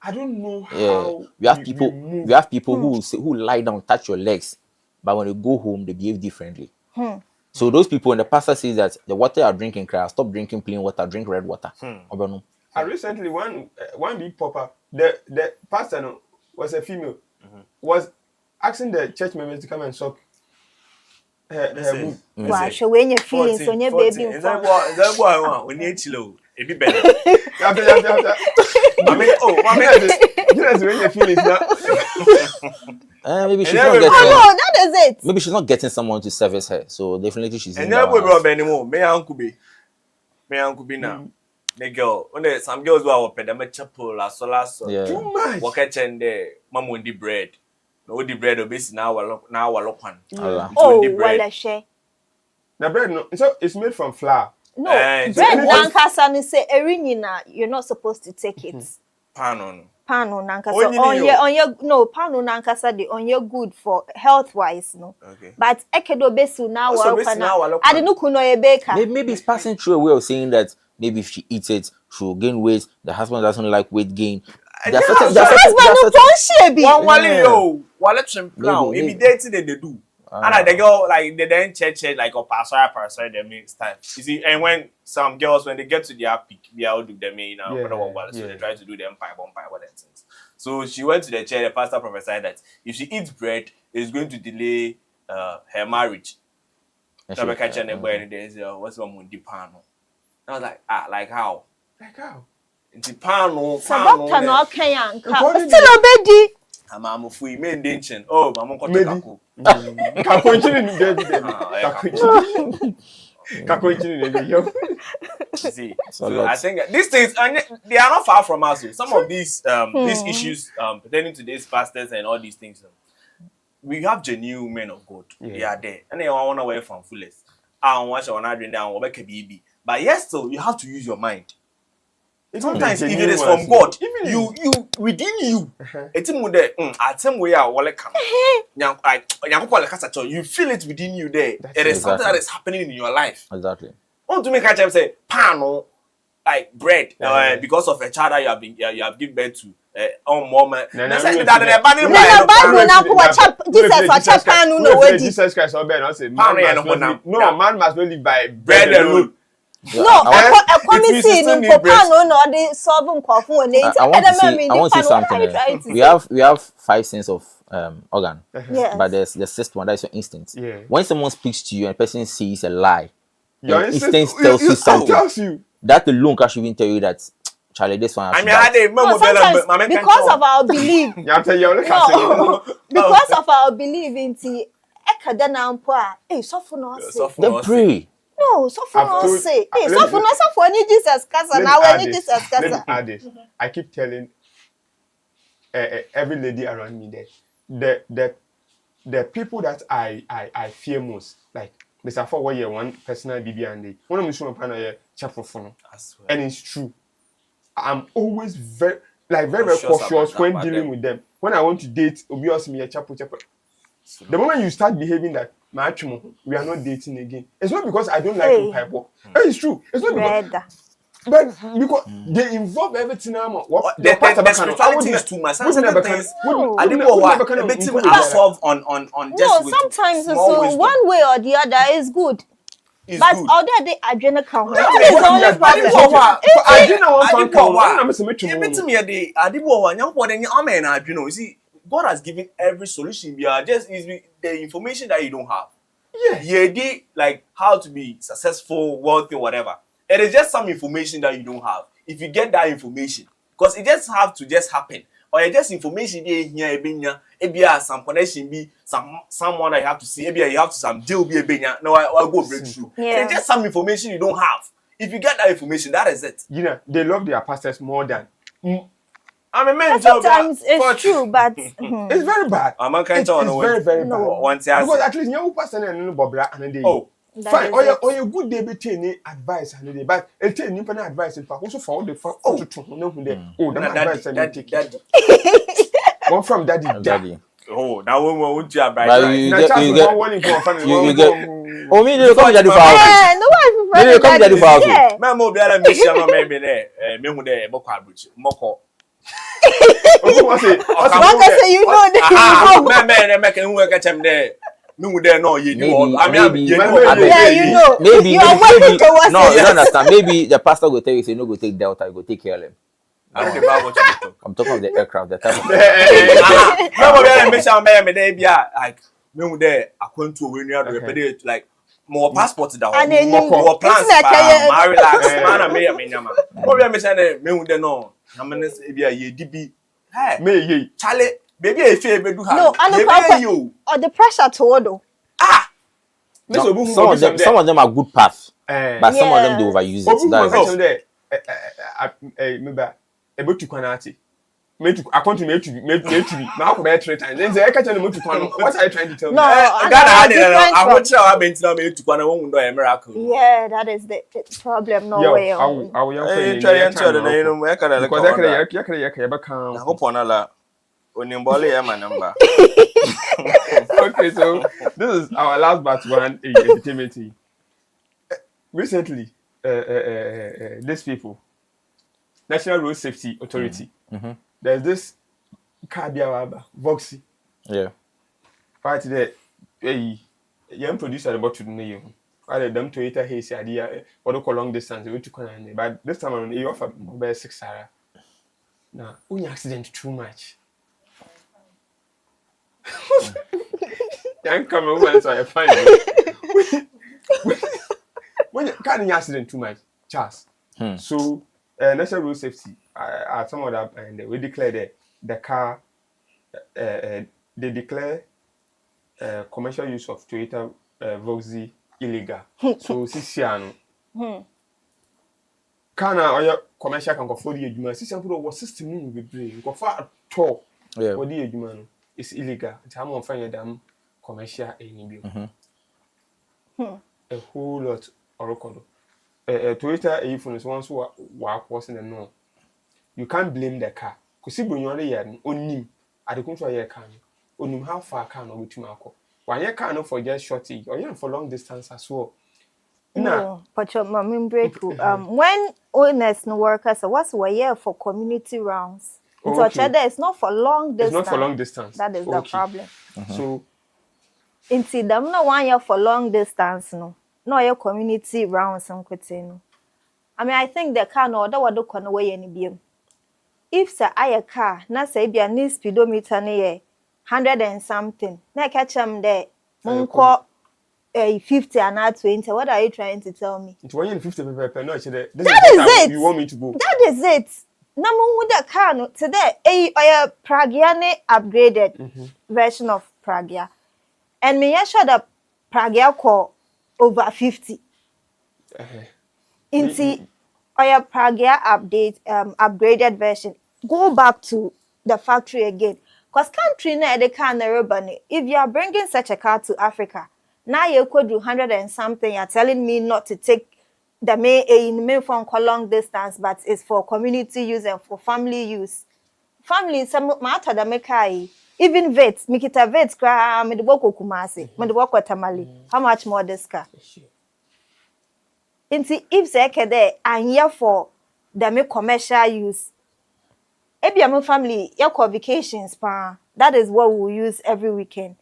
I don't know how. We have people who lie down, touch your legs, but when they go home, they behave differently. So those people, when the pastor says that the water are drinking, stop drinking plain water, drink red water. I recently one big popper, the pastor was a female, was asking the church members to come and suck her womb. Wow, show when your feelings on your baby. Is that why we need to it be better. After. Yes, when your feelings now. Maybe she's not getting. Oh, that is it. Maybe she's not getting someone to service her, so definitely she's. And never will be anymore. Me uncle be now. The girl, when some girls were open, they make chapel last. Too much. Walk at the mama with the bread. No, the bread obviously now look one. Oh, well, share. The bread, no, so it's made from flour. No, bread. Nankasa say erinina. You're not supposed to take it. Pano nankasa on your no pano nankasa the on your good for health wise no. Okay. But ekedo besu now I didn't kuno a baker. Maybe it's passing through a way of saying that maybe if she eats it, she will gain weight. The husband doesn't like weight gain. Maybe. Dating they do. And they go like they then church like a pastor they make time. You see, and when some girls when they get to their peak, they all do them so they try to do them pie what that things. So she went to the church, the pastor prophesied that if she eats bread, it's going to delay her marriage. So I catch and what's one with the pano? I was like, like how? Like how? The pano. So doctor no can still obedi. I'm free main dention. Oh, I'm going to see, so I think these things they are not far from us. Some of these issues pertaining to these pastors and all these things, we have genuine men of God. They are there, and they want to away from fullest. I don't want to drink down or make a baby, but yes, still you have to use your mind. Sometimes if it is from God, you within you, it's you feel it within you there. It is something that is happening in your life. Exactly. Want to make a child say pano like bread because of a child that you have given birth to. Jesus Christ, no man must not live by bread alone. No, I want to say something. We have 5 senses of organ, but there's the 6th one, that's your instinct. When someone speaks to you and a person sees a lie, your instinct tells you something. That alone can even tell you that Charlie, this one. Because of our belief. Because of our belief in the they pray. No, so for no say. Hey, so for any Jesus Kasa now any Jesus Kasa. Let me add this. I keep telling every lady around me that the people that I fear most, like Mr. For what one personal BB and one of them panel chapel phone. And it's true. I'm always very cautious when dealing with them. When I want to date, obviously me a chapel. The moment you start behaving that we are not dating again. It's not because I don't like to pipe work. It's true. It's not because, but because they involve everything. The spirituality is too much. Solve on just no, sometimes so one way or the other is good. But other day adrenaline count. God has given every solution. We are just the information that you don't have. Like how to be successful, wealthy, whatever. It is just some information that you don't have. If you get that information, because it just have to just happen, or it just information here, some connection be someone I have to see. Maybe you have to some deal be no, I'll go breakthrough. It's just some information you don't have. If you get that information, that is it. They love their pastors more than. I'm a man. Sometimes it's true, but it's very bad. It's very, very bad. Because at least you pastor and no Bobra and they fine. Or you good day be any advice and they but it take new advice in fact also for the advice and take it. One from daddy. Oh, now we want you advice. You get oh me you come daddy for house. No one come daddy for house. My mom be ala me share maybe there. Me hu there moko abruchi. Moko. What I say you know that. Me who catch him there. No, there no, you Maybe, know. I mean, maybe, Yeah, you know. maybe, You are working towards no, it. you don't understand. Maybe the pastor will tell you, say, no, go take Delta, you go take KLM. I don't know about what you talk. I'm talking of the aircraft, the type of No, but me say me dey bia like me there akwantu we nu like more passport da more plans ma relax man me nyama. What me say me there no na me say bia ye di bi hey me ye chale baby e fe be do ha No, and or the pressure to order. no, some of them are good paths, but some of them they overuse it. That's remember about to kwanati. Me to account to me now come 3 times. Then say I catch me to kwan. What are you trying to tell me? No, I want to have been to me to kwan won do a miracle. Yeah, that is the problem. No way. I will try and tell the name we can like because I can na hope on ala onimbole ya my number. Okay, so this is our last batch one entertainment. Recently, these people, National Road Safety Authority, there's this car biawaba, Voxy. Yeah. Right there, young producer about to do you. Rather them Toyota Hayes idea, what do call long distance, we took on but this time around, you offer about 6 Sarah. Now, only accident too much. Young come over, so I find it. When you can't accident too much, Charles. So, National Road Safety, at some of that, and we declare the car, they declare commercial use of Toyota Voxy illegal. So, Sisiano. Kana or your commercial can go for the Juma. Sisiano was system will be brave. Go far tall. Yeah. For the Juma, it's illegal. It's how I'm finding them commercial any a whole lot or Toyota iPhone ones who are crossing the no. You can't blame the car. Because if you only had on at the control your car, on how far can or to Marco. Why you can't for just shorty or you for long distance as well. No, but your mom break. When owners no workers, what's a year for community rounds? So it's not for long distance. It's not for long distance. That is the problem. So, indeed, them no 1 year for long distance, no. No, your community rounds and quitting. I mean, I think the car no, that would look on away any beam. If say I a car, na say be a new speedometer near 100 and something, na catch them there, monko 50 and not 20. What are you trying to tell me? It's 150 per no, that is it. You want me to go? That is it. Namu with the car no today a Pragiane upgraded version of Pragia. And me sure that Pragia call over 50. Inti oya Pragia upgraded version. Go back to the factory again. Cause country na the car na urban. If you are bringing such a car to Africa, now you could do 100 and something. You're telling me not to take the main phone call long distance, but it's for community use and for family use. Family some matter that make even vets, mikita vets cry me the work Kumasi, me the work Tamale. How much more this car? Inti if say there and here for the make commercial use. Ebi family your vacations pa. That is what we use every weekend.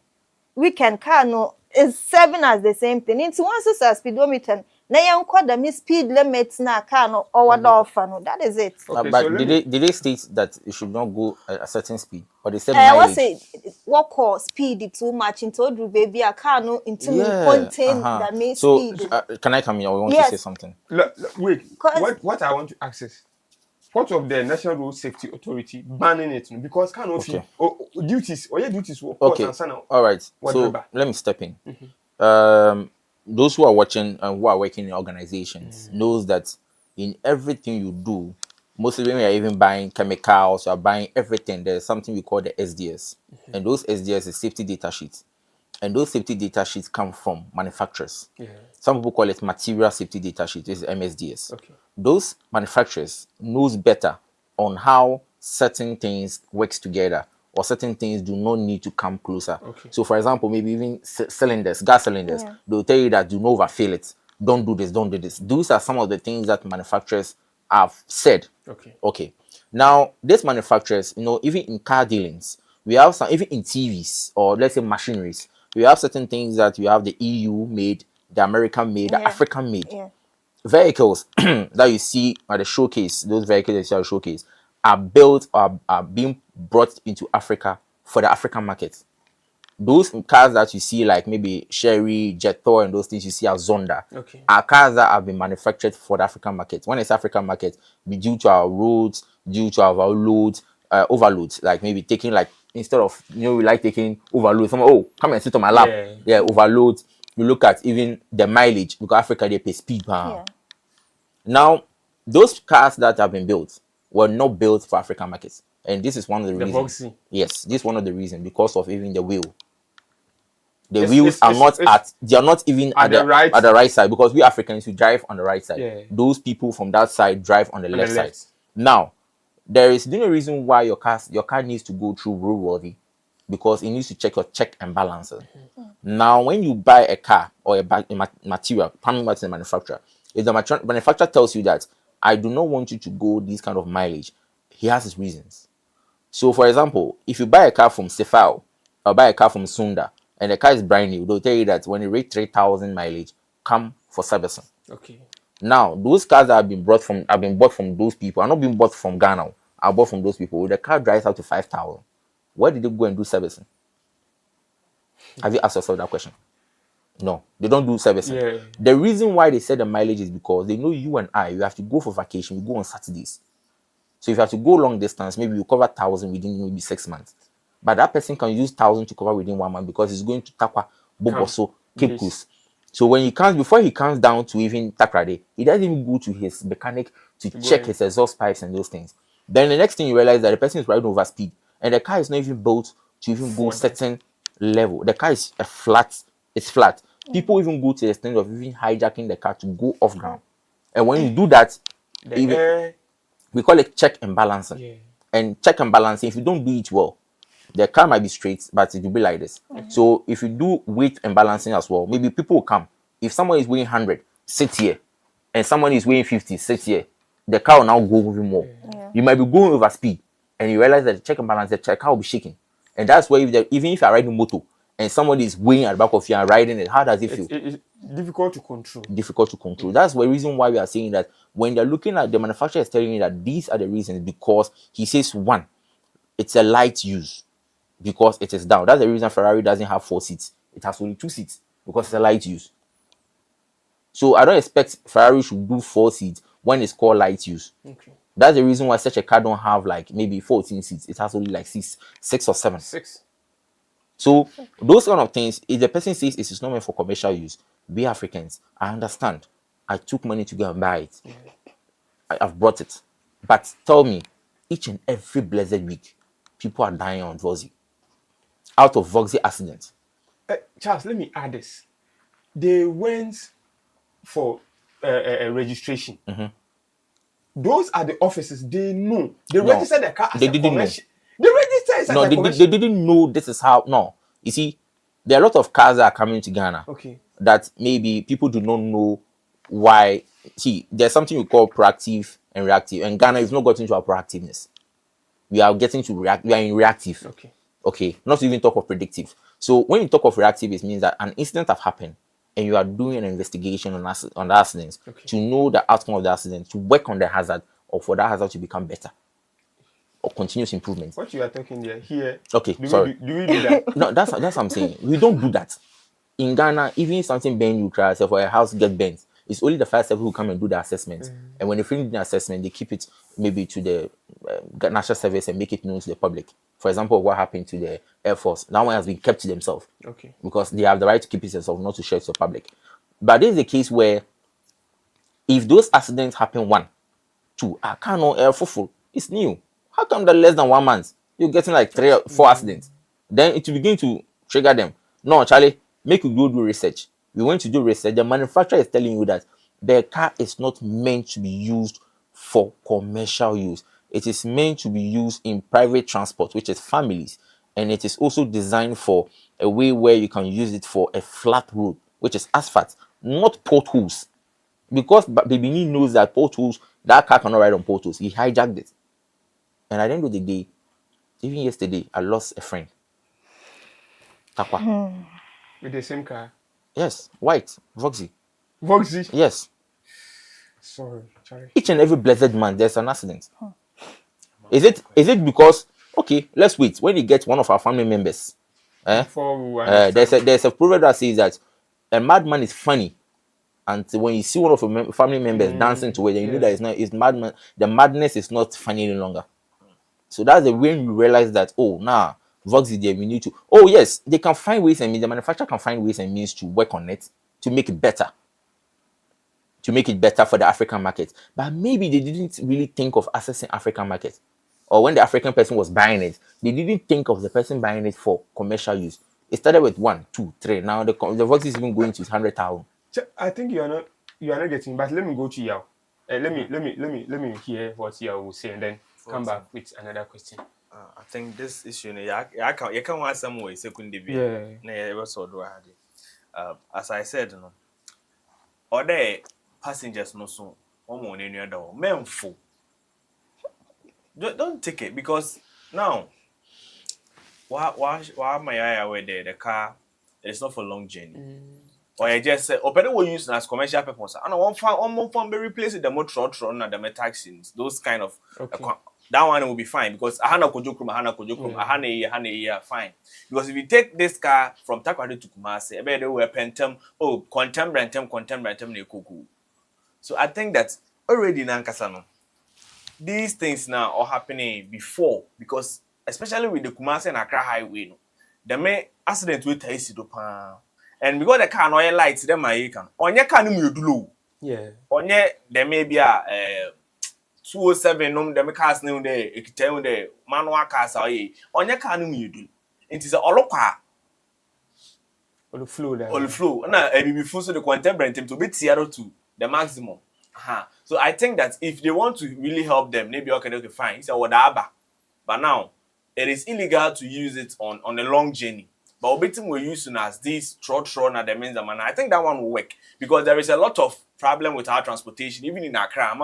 Weekend car no is serving as the same thing. Into once a speedometer. Na yan call the speed limit na car no or no. That is it. Okay, but so did they state that it should not go at a certain speed, or they said mileage? What call speed too much into do baby a car no into contain the main speed. So can I come in? I want to say something. Wait, what I want to access. What of the National Road Safety Authority banning it because cannot duties or your duties will all right. So let me step in. Those who are watching and who are working in organizations knows that in everything you do, mostly when you are even buying chemicals, you are buying everything, there's something we call the SDS. And those SDS is safety data sheets. And those safety data sheets come from manufacturers. Some people call it material safety data sheet. This is MSDS. Those manufacturers knows better on how certain things works together or certain things do not need to come closer. So for example, maybe even cylinders, gas cylinders, they'll tell you that do not overfill it. Don't do this, don't do this. Those are some of the things that manufacturers have said. Okay. Now, these manufacturers, even in car dealings, we have some, even in TVs or let's say machineries, we have certain things that we have the EU made, the American made, the Yeah. African made. Yeah. Vehicles that you see at the showcase, those vehicles that you see at the showcase, are built or are being brought into Africa for the African market. Those cars that you see, like maybe Sherry, Jet Thor, and those things you see as Zonda, Okay. are cars that have been manufactured for the African market. When it's African market, be due to our roads, due to our loads, overloads, like maybe taking like instead of we like taking overload. Someone, oh, come and sit on my lap. Yeah. Yeah, overload. You look at even the mileage because Africa they pay speed. Yeah. Now, those cars that have been built were not built for African markets, and this is one of the reasons. Voxy. Yes, this is one of the reasons because of even the wheel. The It's- wheels it's- are it's- not it's at they are not even at the right at the right side because we Africans we drive on the right side. Yeah. Those people from that side drive on the the left side. left. Now, there is no reason why your car needs to go through roadworthy because it needs to check your check and balances. Now, when you buy a car or a material, coming back to the manufacturer, if the manufacturer tells you that I do not want you to go this kind of mileage, he has his reasons. So, for example, if you buy a car from Cefao or buy a car from Sunda and the car is brand new, they'll tell you that when you rate 3,000 mileage, come for servicing. Okay. Now, those cars that have been bought from those people are not being bought from Ghana. Are bought from those people. The car drives up to 5,000. Where did they go and do servicing? Have you asked yourself that question? No, they don't do servicing. Yeah. The reason why they said the mileage is because they know you and I, you have to go for vacation, we go on Saturdays. So if you have to go long distance, maybe you cover 1,000 within maybe 6 months. But that person can use 1,000 to cover within 1 month because he's going to Takwa, Boboso, Cape Yes. Coast. So when he comes, before he comes down to even Takrade, he doesn't even go to his mechanic to check in. his exhaust pipes and those things. Then the next thing you realize that the person is riding over speed and the car is not even built to even go certain level. The car is flat. It's flat. People even go to the extent of even hijacking the car to go off ground. And when you do that, we call it check and balancing. Yeah. And check and balancing, if you don't do it well, the car might be straight, but it will be like this. So if you do weight and balancing as well, maybe people will come. If someone is weighing 100, sit here. And someone is weighing 50, sit here. The car will now go even more. Yeah. You might be going over speed and you realize that the check and balance, the car will be shaking. And that's where even if you're riding motor and somebody is weighing at the back of you and riding it, how does it feel? It's difficult to control. Difficult to control. That's the reason why we are saying that when they're looking at the manufacturer is telling you that these are the reasons because he says one, it's a light use because it is down. That's the reason Ferrari doesn't have 4 seats. It has only 2 seats because it's a light use. So I don't expect Ferrari should do 4 seats when it's called light use. Okay. That's the reason why such a car don't have like maybe 14 seats. It has only like 6 or 7. 6. So those kind of things, if the person says it is not meant for commercial use, we Africans, I understand. I took money to go and buy it. I've brought it. But tell me, each and every blessed week, people are dying on Voxy. Out of Voxy accidents. Charles, let me add this. They went for a registration. Those are the offices. They know. They registered the car as they a didn't commercial. They registered as a commercial. They didn't know this is how. No. You see, there are a lot of cars that are coming to Ghana. Okay. That maybe people do not know why. See, there's something we call proactive and reactive. And Ghana is not gotten to our proactiveness. We are getting to react. We are in reactive. Okay. Okay. Not to even talk of predictive. So when you talk of reactive, it means that an incident have happened and you are doing an investigation on the accident to know the outcome of the accident, to work on the hazard, or for that hazard to become better or continuous improvement. What you are talking here? Okay, do sorry. We do that? No, that's what I'm saying. We don't do that. In Ghana, even if something bend you cry or a house get bent, it's only the fire service who come and do the assessment. And when they finish the assessment, they keep it maybe to the national service and make it known to the public. For example, what happened to the Air Force, that one has been kept to themselves. Okay. Because they have the right to keep it to themselves, not to share it to the public. But this is a case where if those accidents happen 1, 2, I cannot air full. It's new. How come that less than 1 month you're getting like 3 or 4 accidents? Then it will begin to trigger them. No, Charlie, make you go do research. We went to do research. The manufacturer is telling you that the car is not meant to be used for commercial use. It is meant to be used in private transport, which is families. And it is also designed for a way where you can use it for a flat road, which is asphalt, not potholes. Because Baby knows that potholes, that car cannot ride on potholes. He hijacked it. And at the end of the day, even yesterday, I lost a friend. Takwa. With the same car. Yes, white, Voxy. Voxy. Yes. Sorry, Charlie. Each and every blessed month, there's an accident. Is it because, okay, let's wait. When you get one of our family members, there's a proverb that says that a madman is funny, and when you see one of your family members dancing to it, then you know that it's madman. The madness is not funny any longer. So that's the when you realize that, oh, nah, Vox is there, we need to. Oh yes, they can find ways and means. The manufacturer can find ways and means to work on it to make it better. To make it better for the African market, but maybe they didn't really think of accessing African market. Or when the African person was buying it, they didn't think of the person buying it for commercial use. It started with 1, 2, 3. Now the Vox is even going to 100,000. I think you are not getting. But let me go to Yao. Let me hear what Yao will say, and then come back with another question. I think this issue, you can want some way second debate. As I said, no, other passengers no so one any other men full. Don't take it because now why my eye away there the car it's not for long journey. Or I just say open we use as commercial purpose. And one phone be replace the motor and the taxis, those kind of that one will be fine because ahana fine. Because if you take this car from Takoradi to Kumasi, I bet they were pentem, contembrantem kuku. So I think that already in Ankasano, these things now are happening before because especially with the Kumasi and Accra highway, the main accident with Taisidopan. And because the car no lights, them my can. On your car you do. Yeah. On your there may be a 207 them cars new there, ekitemu there, manual cars are on your car you do. It is a oloka. All flow there. All flow. Na be full so the contemporary to be zero to the maximum. So I think that if they want to really help them, maybe okay fine. It's a whatever. But now it is illegal to use it on a long journey. But obiting we're using as this trot na the means man. I think that one will work because there is a lot of problem with our transportation, even in Accra.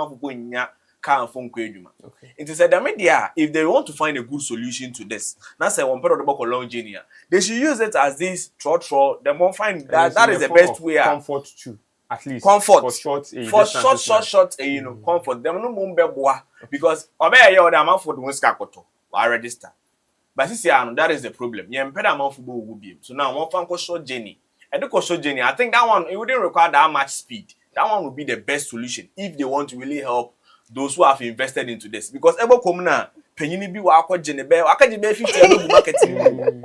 Car and phone okay. It is a media if they want to find a good solution to this. That's a one part of the book of long journey. They should use it as this trot. They won't find that is the best way. Comfort too, at least comfort for short, you know, comfort. Them no mumbe because obey your amount for the Wiskakoto or register. But that is the problem. You impede amount football will be. So now one fan short journey. And the short journey, I think that one it wouldn't require that much speed. That one would be the best solution if they want to really help those who have invested into this. Because ever come now, penny be wako jenebe, waka jebe 50 marketing.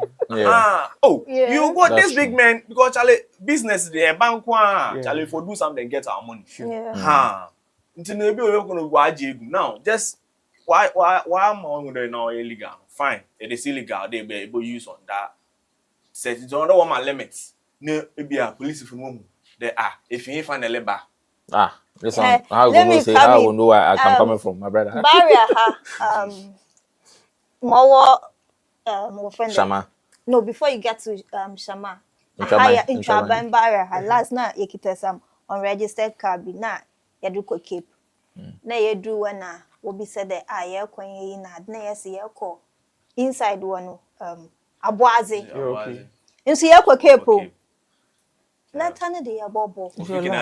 You got this big man because Charlie business there, bank one, Charlie for do something get our money. Now just why am I now illegal? Fine, it is illegal. They be able to use on that. Set it under one my limits. No, it be a police from home. There are if you ain't find a labor. Listen, how will say how will know where I can coming from, my brother. Barrier, more Shama. No, before you get to Shama, higher in Traban barrier. Last night you get some unregistered car be na you do ko keep. Na you do na will be said that I kwenye na na yesi yako inside one abwaze. Okay. Inso yako kepo. Let turn the abobo.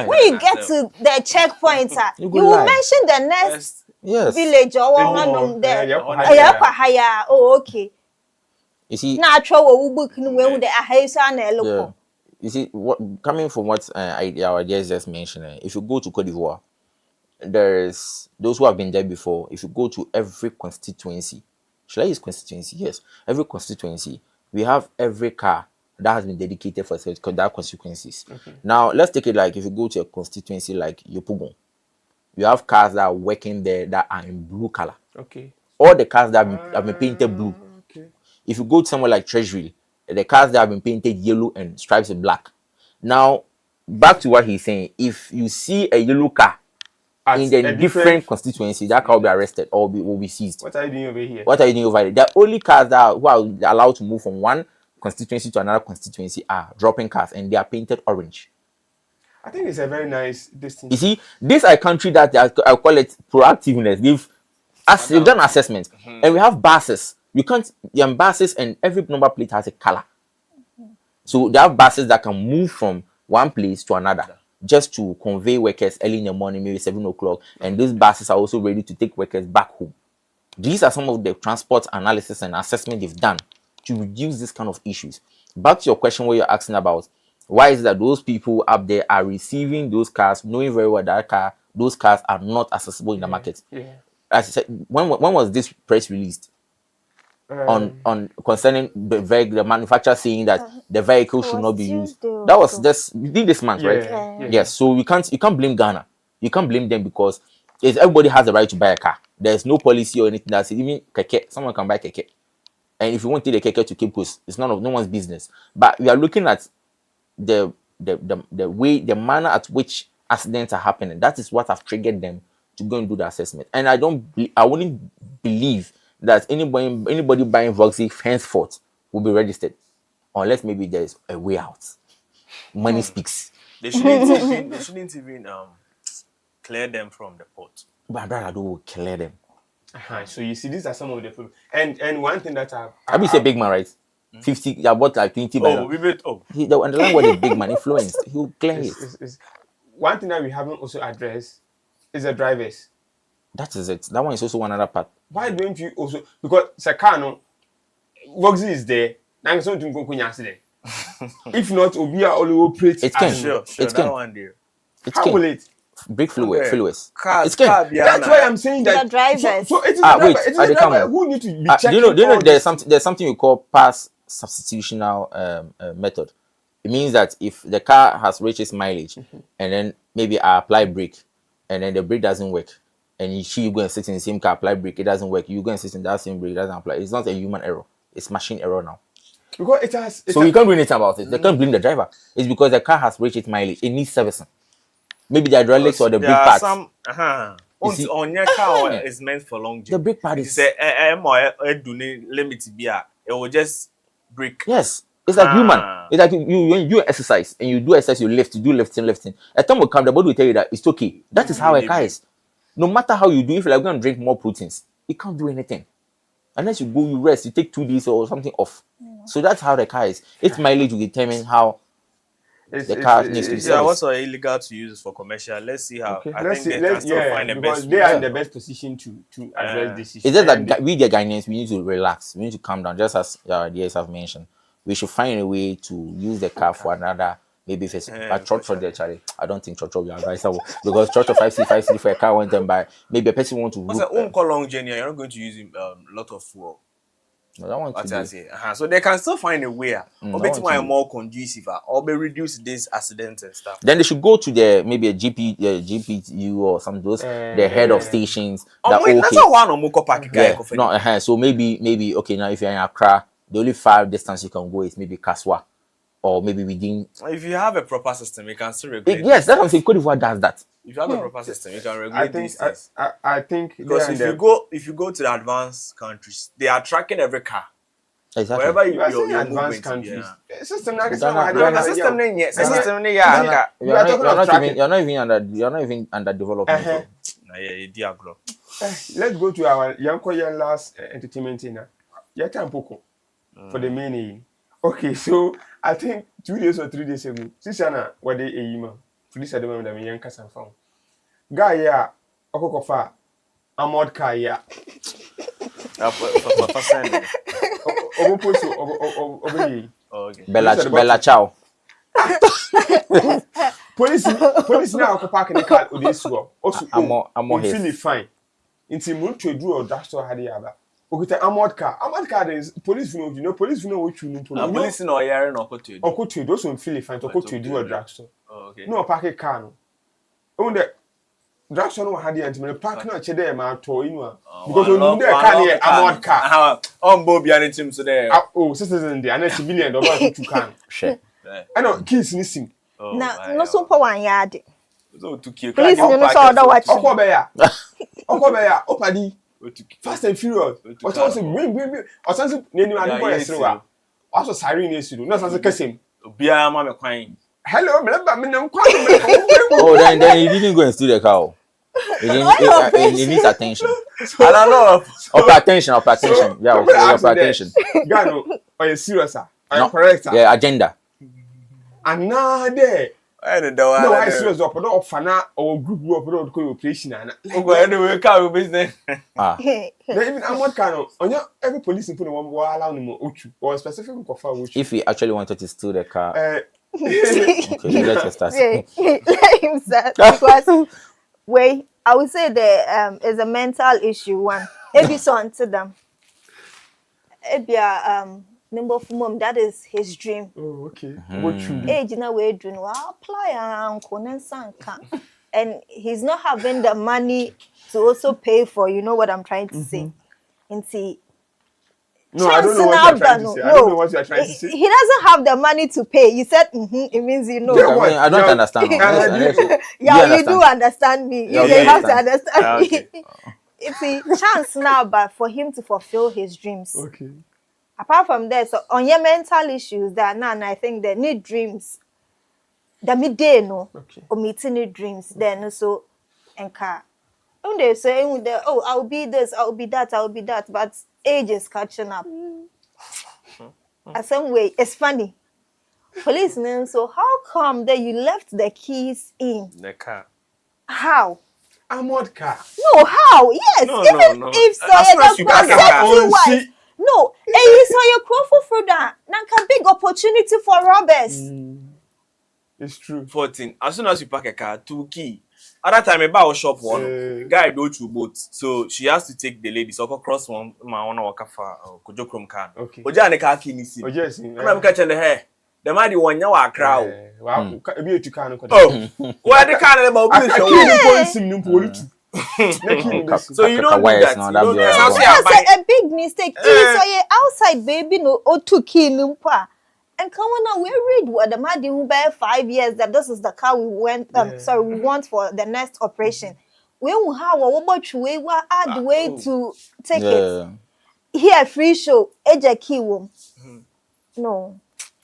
When you get to the checkpoint, you will mention the next village or one of there. Higher. Oh, okay. You see, natural book when the ahesa you see, what coming from what our ideas just mentioned, if you go to Cote d'Ivoire, there's those who have been there before. If you go to every constituency, should I use constituency? Yes, every constituency, we have every car that has been dedicated for that constituencies. Okay. Now let's take it like if you go to a constituency like Yopougon, you have cars that are working there that are in blue color. Okay. All the cars that have been painted blue. Okay. If you go to somewhere like Treasury, the cars that have been painted yellow and stripes in black. Now, back to what he's saying, if you see a yellow car in the different constituency, that car will be arrested or will be seized. What are you doing over here? What are you doing over there? The only cars who are allowed to move from one constituency to another constituency are dropping cars, and they are painted orange. I think it's a very nice distinction. You see, this is a country that I call it proactiveness. They've done assessments, and we have buses. You can't buses, and every number plate has a color. So they have buses that can move from one place to another just to convey workers early in the morning, maybe 7 o'clock. And those buses are also ready to take workers back home. These are some of the transport analysis and assessment they've done to reduce this kind of issues. Back to your question where you're asking about why is it that those people up there are receiving those cars, knowing very well that those cars are not accessible in the market. Yeah. As I said, when was this press released? On concerning the manufacturer saying that the vehicle should not be used. That was just within this month, right? Yeah. Yes. So you can't blame Ghana. You can't blame them because everybody has the right to buy a car. There's no policy or anything that says even keke, someone can buy keke. And if you want to take the keke to Cape Coast, it's no one's business. But we are looking at the manner at which accidents are happening. That is what have triggered them to go and do the assessment. And I wouldn't believe that anybody buying Voxy henceforth will be registered unless maybe there's a way out. Money speaks. They shouldn't even clear them from the port. But brother, they will clear them. So you see, these are some of the people. And one thing that I say big man, right? 50, I bought like 20. The underlying word is big man influenced. He'll clear it. One thing that we haven't also addressed is the drivers. That is it. That one is also one other part. Why don't you also, because Sakano, Voxy is there, now it's not going to accident. If not, we are all operate. It can. Sure, it that can. one there. It How can. will it? Brake fluid. Cars, That's why I'm saying that. The drivers. So it is wait, the driver. It is are the they driver coming? who need to be Do checking. you know there's something we call pass substitutional method. It means that if the car has reached its mileage and then maybe I apply brake and then the brake doesn't work and you go and sit in the same car, apply brake, it doesn't work. You go and sit in that same brake, it doesn't apply. It's not a human error. It's machine error now. Because it has. So you can't do anything about it. They can't blame the driver. It's because the car has reached its mileage. It needs servicing. Maybe the hydraulics or the brake pads. On your car is meant for long journey. The brake pad is. Limit it will just break. Yes. It's like human. It's like when you exercise and you do exercise, you do lifting. A time will come, the body will tell you that it's okay. That is how a car is. No matter how you do, if you're going to drink more proteins, it can't do anything. Unless you go, you rest, you take 2 days or something off. So that's how the car is. Its mileage will determine how the car needs to be serviced. Yeah, also illegal to use for commercial. Let's see how. Okay. I think they can still find the because best. they are in the best position to address this issue. It's just that we, the Ghanaians, we need to relax. We need to calm down. Just as DS have mentioned, we should find a way to use the car for another. Maybe if it's a church for the Charlie. I don't think church will be advisable because church of 5C for a car went and buy. Maybe a person want to. What's a long journey? You're not going to use a lot of fuel. No, that one to say. So they can still find a way, or make it more conducive, or be reduce this accidents and stuff. Then they should go to maybe a GPU or some of those the head of stations. That's a one or more parking guy. No, so maybe okay. Now if you're in Accra, the only 5 distance you can go is maybe Kaswa, or maybe within. If you have a proper system, you can still regulate. Yes, that's what I'm saying. Cote d'Ivoire does that. If you have a proper system, you can regulate these things. I think because if you go to the advanced countries, they are tracking every car. Exactly. Wherever you're advanced countries, system You're not even under development. Let's go to our young last entertainment dinner. For the main aim. Okay, so I think 2 days or 3 days ago, Sisana, what they aim. Police at the moment, I'm young Cassan found. Guy, yeah, Okokofa, Amod Kaya. Bella Ciao. Police now park in the car with this war. Also, I'm feeling fine. Until Moon to do or dash to Hadiaba. Okay, Amod car is police, police know what you know. Police no yard no could or could you those who feel fine to could you do a drugstore. No park car. On the drugstore no had the antimony park no cheddar man to you because when you there Amod car. On Bobby and him today. Oh, sisters in the and civilian or what you can. Share. I know kids missing. No super 1 yard. So to kill. Please, you know, so other watch. Okobeya, Opadi. Fast and Furious. What also bring. Or something, Name I also siren is to do. Not as a kissing. Be a mamma crying. Hello, remember. Oh, then he didn't go and steal the cow. He needs attention. I don't know. Of attention. Yeah, of attention. Gano, are you serious? Are you correct? Yeah, agenda. Another. And No, I serious up or fana or group work or operation. Anyway, car business. Even I'm what kind of on your every police in put one allow them or specific of If he actually wanted to steal the car, uh, okay, let us start. Let him start because wait, I would say there is a mental issue one. Maybe son to them. Maybe number of mom that is his dream. oh, okay. What you do? Age na we dream wa apply uncle Nansanka. And he's not having the money to also pay for, you know what I'm trying to say. And see, No, I don't know what you're trying to say. I don't know what you're trying to say. he doesn't have the money to pay. You said, it means you know. Yeah, I mean, I don't understand. Yeah, you do understand me. Yeah, You okay. have to understand Okay. me. It's a chance now, but for him to fulfill his dreams. Okay. Apart from that, so on your mental issues, that now I think they need dreams. The midday no, Okay. or meeting need dreams. Then so, and car. When they say, oh, I'll be this, I'll be that, I'll be that, but age is catching up. Some way, it's funny. Policemen, so how come that you left the keys in? The car. How? Armored car. No, how? Yes, No, even no. if so, As soon as the you back up, safety on wise. seat. No, and you saw your crowd for that. Nanka big opportunity for robbers. It's true. 14. As soon as you park a car, 2 key. Other time, about shop one guy go to boat, so she has to take the lady. So I cross one, my own worker for Kojo Krom car. Okay. Oja ne car key ni si. Oh, yes. I'm catching the hair. The man the one yawa crowd. Wow, be to can. Oh, where the car the about I So you don't do that. You don't do that. That's a big mistake. So you outside baby no o to key numpa. And come on now, we read what the man who buy 5 years that this is the car we went. Sorry, we want for the next operation. We will have what about you? We will add the way to take it. Here free show. Eja key wom. No.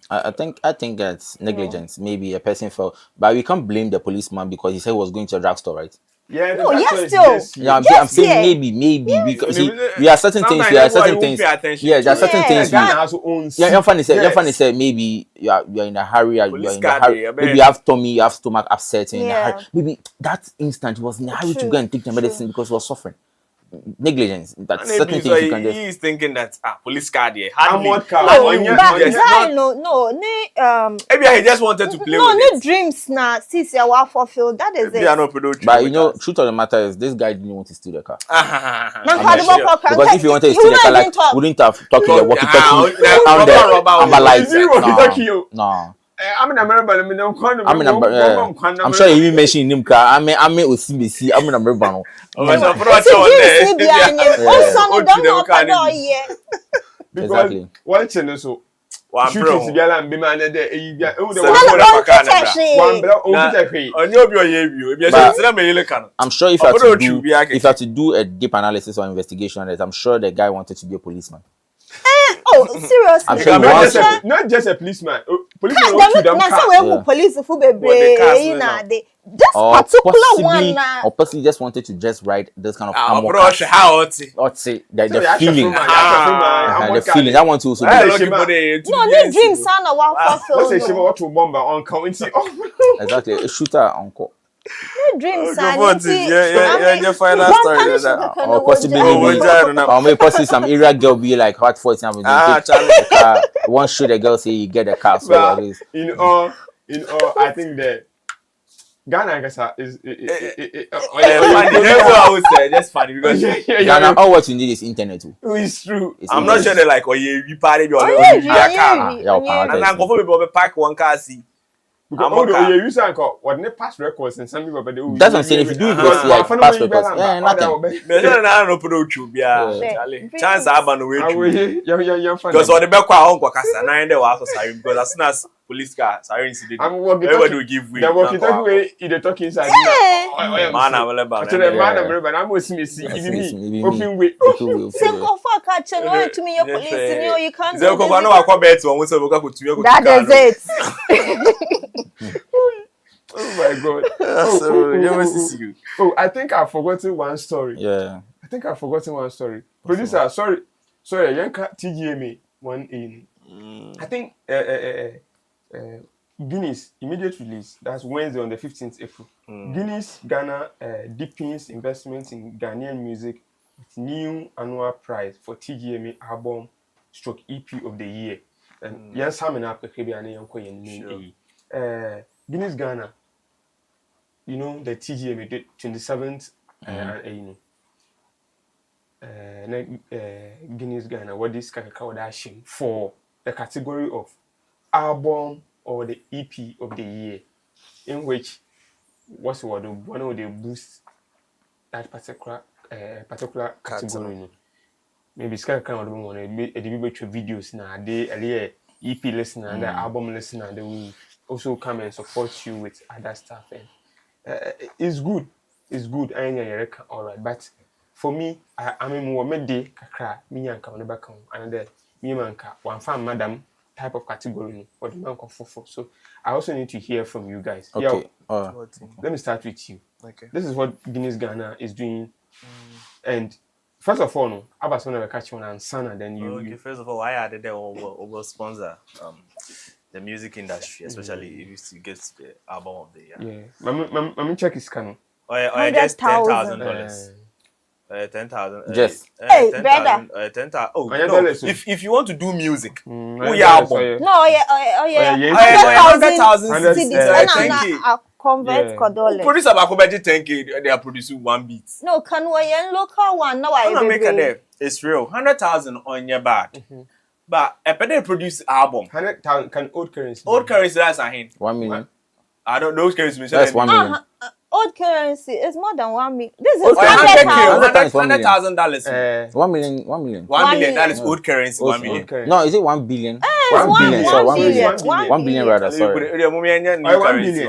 I think that's negligence. Maybe a person fell, but we can't blame the policeman because he said he was going to a drugstore, right? Yeah, No, yes, still. Yeah, I'm Yes, saying yeah. maybe because See, we are certain things. sometimes We are that's why certain you things. won't pay attention Yeah, there are to certain it. things. Ghana has own. Yeah, your funny said. Your Yes. funny said maybe you are in a hurry. You're Police in a car hurry. day, I Maybe bet. you have tummy, you have stomach upset. In a Yeah. hurry. Maybe that instant was in a hurry to True. go and take the medicine because he was suffering. Negligence. That's And certain maybe things so you can he just. is thinking that police car there. Armored car. Hardly Oh, would yeah. do But that. guy, no, Maybe he just wanted to play no, with no it. dreams now. See, I want fulfill. That is Maybe I it. know produce. But you know, truth of the matter is, this guy didn't want to steal the car. Now, I'm how do sure. you Because if he wanted to steal the car, even like, talk. wouldn't have talked to the walkie-talkie Ah, on the rubber, amber lights. Is he walkie-talkie, yo? No. I'm in America, but I'm sure you mentioned him car. I'm Osimesi. I'm in America. Dreams ni bianye. Oh, son, don't know about all year. because Exactly. one channel so shootings be ala mbe man there e bia e So the One Nana brother on for Canada. Teteshi. one bra o kita kwe Onye obi oye bi. Ebi But- ese me yele kan. I'm sure if you have Obodo to do Ochu bi akeke. if you have to do a deep analysis or investigation on it, I'm sure the guy wanted to be a policeman. Oh, seriously. I'm sure he not just a policeman policeman Can't will shoot them them na say car we Yeah. police fu the cars bebre now. na they this particular one na or possibly just wanted to just ride this kind of Ah, armor bro, she car. how ot. Or say the So you feeling. have to Ah, The feeling. That one too also Hey, be- Lucky Shema. for the no need dreams sana wa what's fulfill. say shema No what to bomber on count oh exactly a shooter uncle. dreams Okay, sana. but yeah, final story. Or possibly Oh, maybe, Wonja, or maybe possibly some area girl be like hot 14 and Ah, take the car. One show the girl say you get the car. So at but least in all I think that Ghana is Funny. That's what I would say. Just funny because Ghana, all what you need is internet too. it's true It's I'm not sure internet. they like, oh yeah, we party or yeah, your car. Yeah, And then go for people park one car see. because I'm okay. you use anko what ne pass records and some people but That's what I'm saying. If you do investigate, like, pass records, yeah, nothing. Me say na no pro chu bia. Yeah. Charlie. Chance aba no we chu. Yeah, Because on the back kwa on kwa kasa na ndé wa so sorry because as soon as police car sorry incident. I'm walking Everybody will give way. the walkie talkie way in the talking inside Man am leba. to the man Yeah. America I'm with me see Yeah, even see, me me. open way People will Say follow. go for catch no to me your police no you can't Ze do ko kwa no this. akwa bet won so boka ko tuwe ko. That is it. oh my god So you must see you. oh I think I've forgotten one story Yeah. I think I've forgotten one story producer sorry yanka TGMA 1A I think Guinness immediate release. That's Wednesday on the 15th April. Guinness Ghana deepens investment in Ghanaian music with new annual prize for TGMA album stroke EP of the year. And yes, how many Guinness Ghana, you know, the TGMA did 27th Guinness Ghana, what this kind of for the category of album or the EP of the year, in which one of the boost that particular category. No? Maybe Sky kind of want to videos now. They EP listener and the album listener. They will also come and support you with other stuff. And it's good. It's good. I ain't all right, but for me, I mean, more midday, kakra, me and come back home, and then me and one fan, madam type of category for the man for. So I also need to hear from you guys. Okay. Let me start with you. Okay. This is what Guinness Ghana is doing, and first of all, no, I was gonna catch one and Sana. Then you. Okay. First of all, I added the over sponsor the music industry, especially if you get the album of the year. Yeah, I'm check his canon. I just $10,000. 10,000. Just hey, brother. 10,000. Oh, no. If you want to do music, album. No, yeah. 100,000 cedis. Convert $10. Producer Bakobeji 10K. They are producing one beat. No, can we local one? No, I make it there. It's real. 100,000 on your back. But a better produce album. 100,000 can old currency. Old currency, that's a hint. 1 million. I don't know currency. That's 1 million. Old currency is more than 1 million. This is $100,000. 1 million. 1 million. 1 million. That is old currency. 1 million. No, is it 1 billion? 1 billion. Sorry, 1 billion. 1 billion rather. Sorry. It's 1 billion.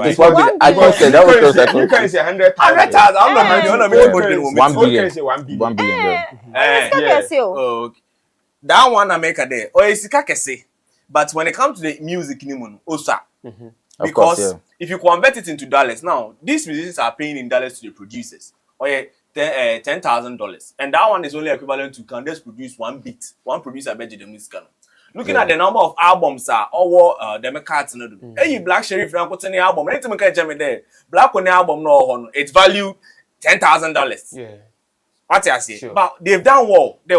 It's 1 billion. I thought that was close. You can say 100,000. I'm not making more than 1 billion. 1 billion. Oh, that one I make a day. Or is it but when it comes to the music, Osa. Because if you convert it into dollars, now these musicians are paying in dollars to the producers. $10,000, and that one is only equivalent to can just produce one beat. One producer budget the music. Looking at the number of albums are over the cards no do. Hey, Black Sherif na put any album. Anything make jam there. Black on the album no it's valued $10,000. Yeah. What I say, sure. But they've done well. They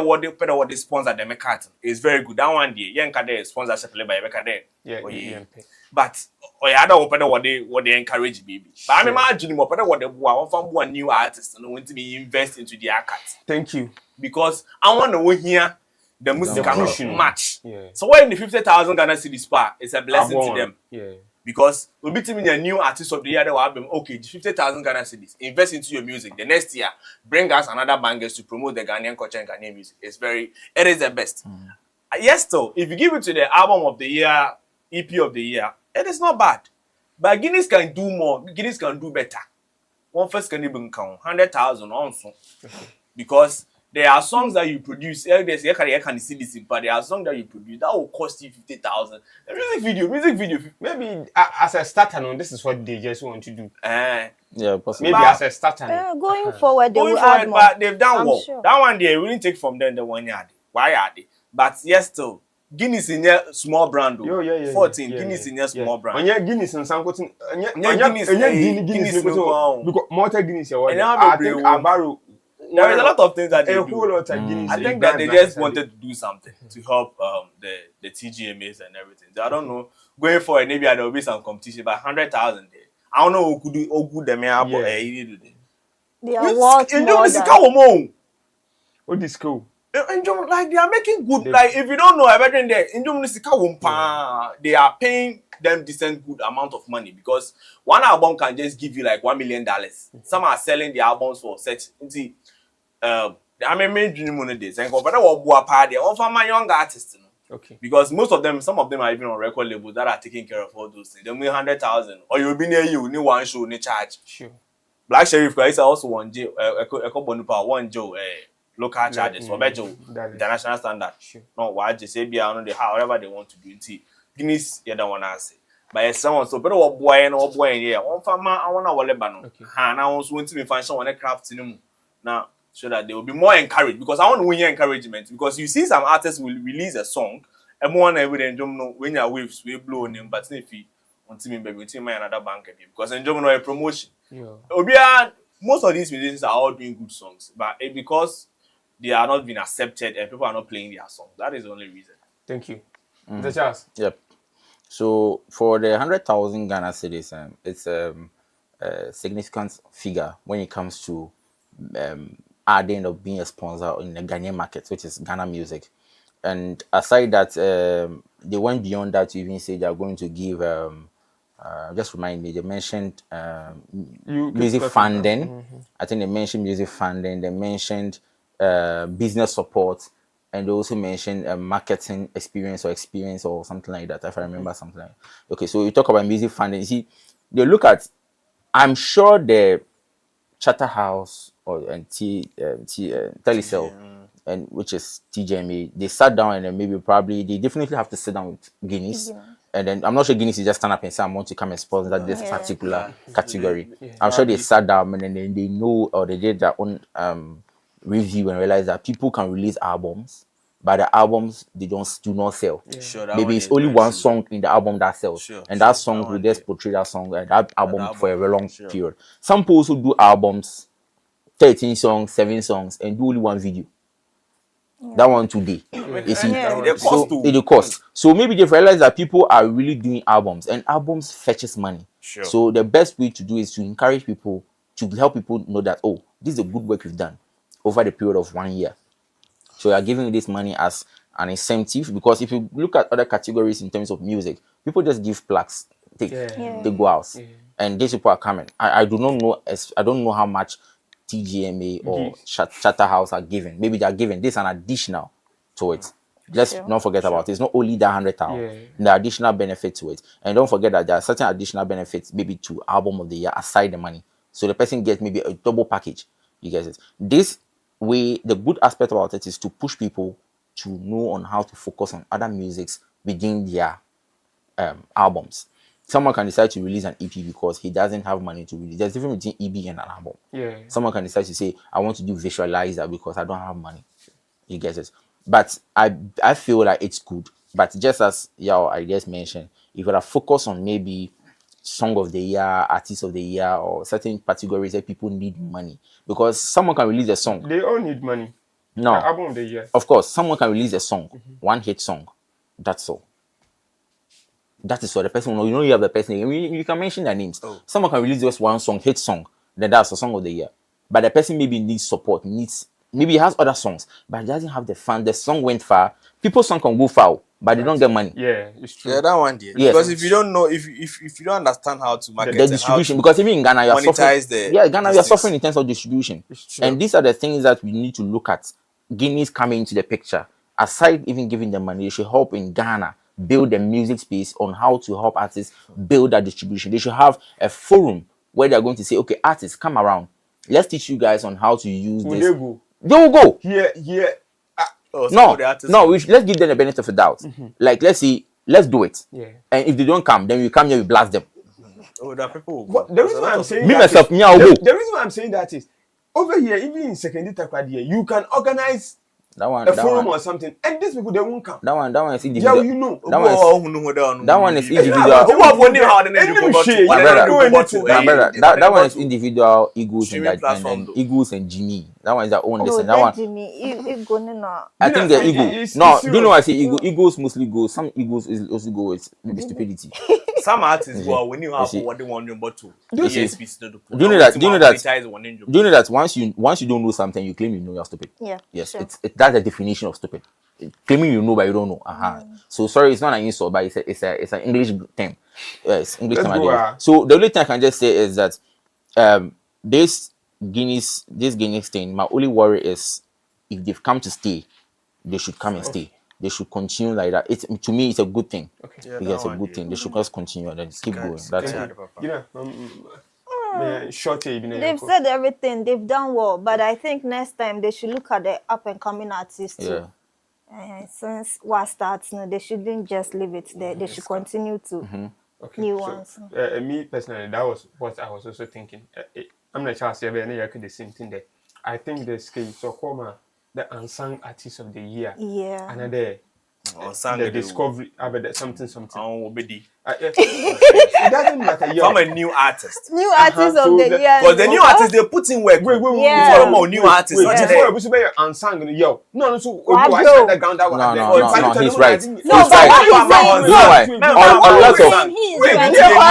sponsor the Meccat. It's very good. That one day, Yankade sponsorship by Mecade. Yeah. But other what they encourage baby. But I'm imagining what they want from one new artist and want to be invest into their cut. Thank you. Because I want to hear the music match. Yeah. So when the 50,000 Ghana cedis spa, it's a blessing to them. Yeah. Because we'll be telling a new artist of the year that will have okay, 50,000 Ghana cedis. Invest into your music. The next year, bring us another bangers to promote the Ghanaian culture and Ghanaian music. It is the best. Yes, though, if you give it to the album of the year, EP of the year, it is not bad. But Guinness can do more. Guinness can do better. One first can even count 100,000 also. Because there are songs that you produce. You can see this, but there are songs that you produce that will cost you 50,000. The music video. Maybe as a starter, this is what they just want to do. Yeah, possibly. Maybe as a starter. Going forward, they will add more. But they've done well. Sure. That one they really take from them the 1 year. Why are they? But yes, still. Guinness in your small brand. 14. Guinness in your small brand. On your Guinness and something. Guinness because multi Guinness. I think Abaru. There is a lot of things that they do. Whole lot of Guinness. I think that they just wanted to do something to help the TGMAs and everything. So I don't know. Going forward, maybe there will be some competition, but 100,000 there. I don't know who could do them. They are worth more than. What is cool? Like they are making good. Like if you don't know, I bet in there, they are paying them decent good amount of money because one album can just give you like $1 million. Some are selling the albums for such. I mean, made money this and compared to what party for my young artists. Okay. Because most of them, some of them are even on record labels that are taking care of all those things. They make 100,000, or you'll be near you, need one show, need charge. Sure. Black Sherif guys also one Joe, one Joe, local charges, or better international standard. Sure. No, why just say be on the however they want to do it. Guinness, you don't want to say. But someone so better what boy and all boy in here. One farmer, I want to Lebanon. Okay. And I also want to find someone that crafts in them now, so that they will be more encouraged. Because I want to win your encouragement. Because you see, some artists will release a song, and one every day don't know when your waves will blow on them, but if you until me baby, until my another bank because enjoy no a promotion. Yeah. Most of these musicians are all doing good songs, but because they are not being accepted and people are not playing their songs. That is the only reason. Thank you. Mr. Charles. Yep. So for the 100,000 Ghana cedis, it's a significant figure when it comes to adding or being a sponsor in the Ghanaian market, which is Ghana music. And aside that, they went beyond that to even say they are going to give. Just remind me, they mentioned music funding. I think they mentioned music funding. They mentioned business support, and they also mentioned marketing experience or something like that. If I remember something like that. Okay, so you talk about music funding. You see, they look at. I'm sure the Charterhouse or Telecel, and which is TGMA, they sat down and then they definitely have to sit down with Guinness. And then I'm not sure Guinness is just stand up and say I want to come and sponsor this particular category. I'm sure they sat down and then they know, or they did their own review and realized that people can release albums, but the albums do not sell. Sure, Maybe it's only one song in the album that sells, and that song will just portray that song and that album for a very long period. Some people also do albums, 13 songs, 7 songs, and do only one video. That one today. You see, it costs. So maybe they've realized that people are really doing albums, and albums fetches money. So the best way to do is to encourage people, to help people know that, oh, this is a good work we've done over the period of 1 year. So you are giving this money as an incentive, because if you look at other categories in terms of music, people just give plaques, they go out, and these people are coming. I do not know, I don't know how much TGMA or Charterhouse are given. Maybe they are given this an additional to it. Let's not forget about it. It's not only that 100,000. The additional benefit to it, and don't forget that there are certain additional benefits, maybe to album of the year aside the money. So the person gets maybe a double package. You get it? This way, the good aspect about it is to push people to know on how to focus on other musics within their albums. Someone can decide to release an EP because he doesn't have money to release. There's a difference between EP and an album. Someone can decide to say, I want to do visualizer because I don't have money. You get it? But I feel like it's good. But just as I just mentioned, if you are focused on maybe song of the year, artist of the year, or certain categories that people need money, because someone can release a song. They all need money. No, the album of the year. Of course, someone can release a song, one hit song. That's all. That is what the person will know. You have the person. You can mention their names. Someone can release just one song, hit song. Then that's the song of the year. But the person maybe needs support. Maybe he has other songs, but he doesn't have the fun. The song went far. People's song can go far, but they don't get money. Yeah, it's true. Yeah, that one did. Yes. Because if you don't know, if you don't understand how to market the distribution, because even in Ghana, you are suffering. Ghana, you are suffering in terms of distribution. And these are the things that we need to look at. Guineas coming into the picture. Aside even giving them money, they should help in Ghana build the music space on how to help artists build that distribution. They should have a forum where they're going to say, okay, artists, come around. Let's teach you guys on how to use this. They go? They will go. Yeah. Let's give them the benefit of the doubt. Like, let's do it. Yeah. And if they don't come, then we come here, we blast them. That people. The reason why I'm saying the reason why I'm saying that is over here, even in secondary takwadi, you can organize a forum or something, and these people they won't come. That one is individual. Yeah, you know. That one is individual. That one is individual egos and egos and Jimmy. That one is their own. Listen, that one. I think the ego. No, do you know what I say? Egos mostly go. Some egos also go with maybe stupidity. Some artists go when you have what they want your bottle. Do you know that once you don't know something, you claim you know you're stupid. Yeah. Yes, that's the definition of stupid. Claiming you know but you don't know. So sorry, it's not an insult, but it's an English term. Yes, English term. So the only thing I can just say is that this Guinness thing, my only worry is if they've come to stay, they should come and stay. They should continue like that. To me, it's a good thing. Okay. It's a good thing. They should just continue and then keep going. That's it. They've said everything. They've done well, but I think next time they should look at the up and coming artists too. Since what starts, they shouldn't just leave it there. They should continue to new ones. Me personally, that was what I was also thinking. I'm not sure I could the same thing there. I think the scale so the unsung artist of the year. Yeah. Another the discovery about something. It doesn't matter. From a new artist. New artist of the year. Because the new artist they put in work. Wait. New artist. Before we say unsung, yo. No. So no, he's right. No, but what he's saying, a lot of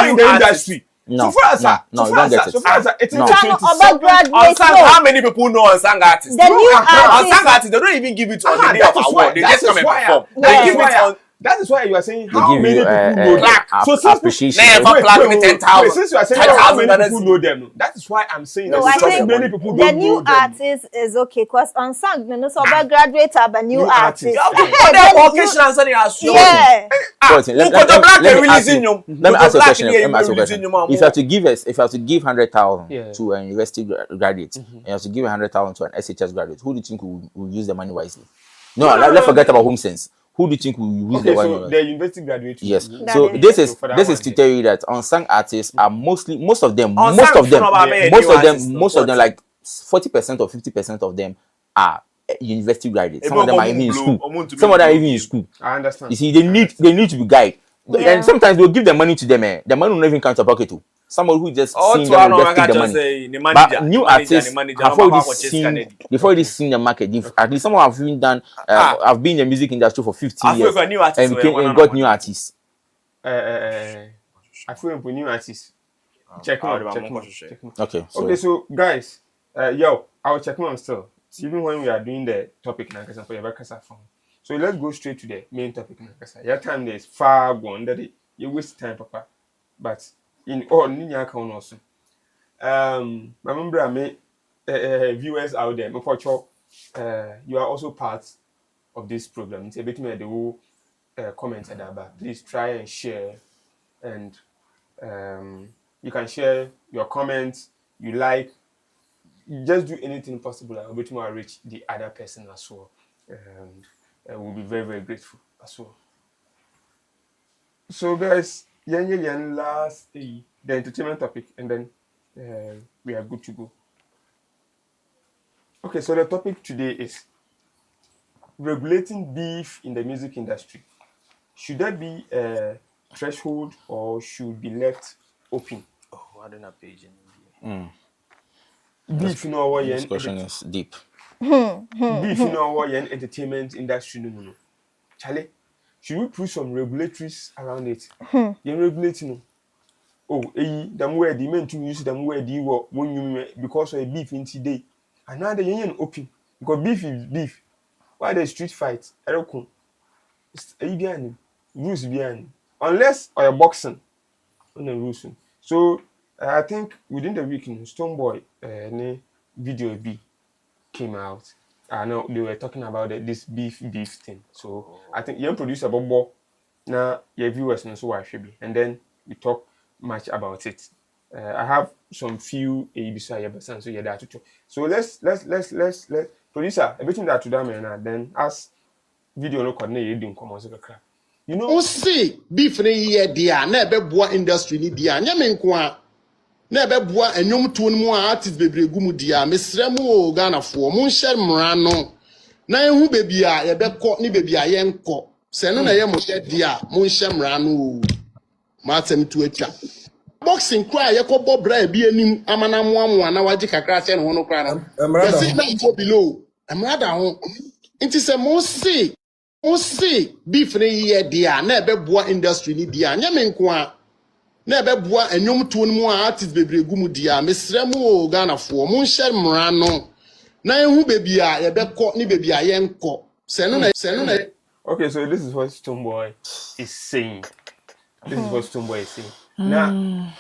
in the industry. No, you don't get it. So far as it's how many people know unsung artists? The new artists. Unsung artists, they don't even give it on the day of award. They just come and perform. They give it on. That is why you are saying how many people know them. So since since you are saying how many people know them, that is why I'm saying no, that I think many people the don't new know them. artist is okay because unsung, no, so graduate have a new artist. Yeah. Let me ask you a question. If you have to give 100,000 to an university graduate, and you have to give 100,000 to an SHS graduate, who do you think will use the money wisely? No, let's forget about home sense. Who do you think will use the money? So the university graduates. Yes. So this is to tell you that unsung artists are most of them, like 40% or 50% of them are university graduates. Some of them are even in school. Some of them are even in school. I understand. You see, they need to be guided. Yeah. And sometimes they'll give the money to them. The money will not even come to pocket too. Somebody who just seen them will just take the money. But new artists have already seen the market. At least some have even done. I've been in the music industry for 15 years and got new artists. I feel for new artists. Check them out. Okay. So guys, I'll check them still. Even when we are doing the topic now, for your phone. So let's go straight to the main topic now. Your time is far gone. That you waste time, Papa. But in all Ninya account also. Remember, I made viewers out there. You are also part of this program. It's a bit more the whole comment about. Please try and share, and you can share your comments. You like, just do anything possible. I'll bit more reach the other person as well, and we'll be very, very grateful as well. So, guys. Last the entertainment topic, and then we are good to go. Okay, so the topic today is regulating beef in the music industry. Should there be a threshold or should be left open? Oh, I don't have page in beef in our this question is deep. Beef in our entertainment industry, no. Charlie. Should we put some regulatories around it? You regulating. Them where the men to use them where the work when you because of a beef in today. And now the union open because beef is beef. Why the street fight? It's rules behind. Unless or boxing on the rules. So I think within the week, Stonebwoy video B came out. I know they were talking about this beef thing. So I think young producer Bobo now your viewers know so I should be. And then we talk much about it. I have some few so yeah that too. So let's producer a bit that to them and then as video no coordinate you come on so crack. You know see beef ni here dia na be boa industry ni dia nya me nko a na be boa enwom to no mu artist bebregu mu dia mesrem o Ghana fo mu nhyɛ mmra no na ehu bebi a ye be kɔ ni bebi a ye nkɔ se no na ye mo dia mu nhyɛ mmra no ma atem tu atwa boxing cry ye kɔ bɔ bra bi anim amana moamoa na waje kakra se no ho no kra no se na go below amra da ho nti se mo see beef ni here dia na be boa industry ni dia nya me nko a na be boa enwom to no mu artist bebregu mu dia mesrem o Ghana fo mu nhyɛ mmra no na ehu bebi a ye be kɔ ni bebi a ye nkɔ se no na Okay, so this is what Stonebwoy is saying. Now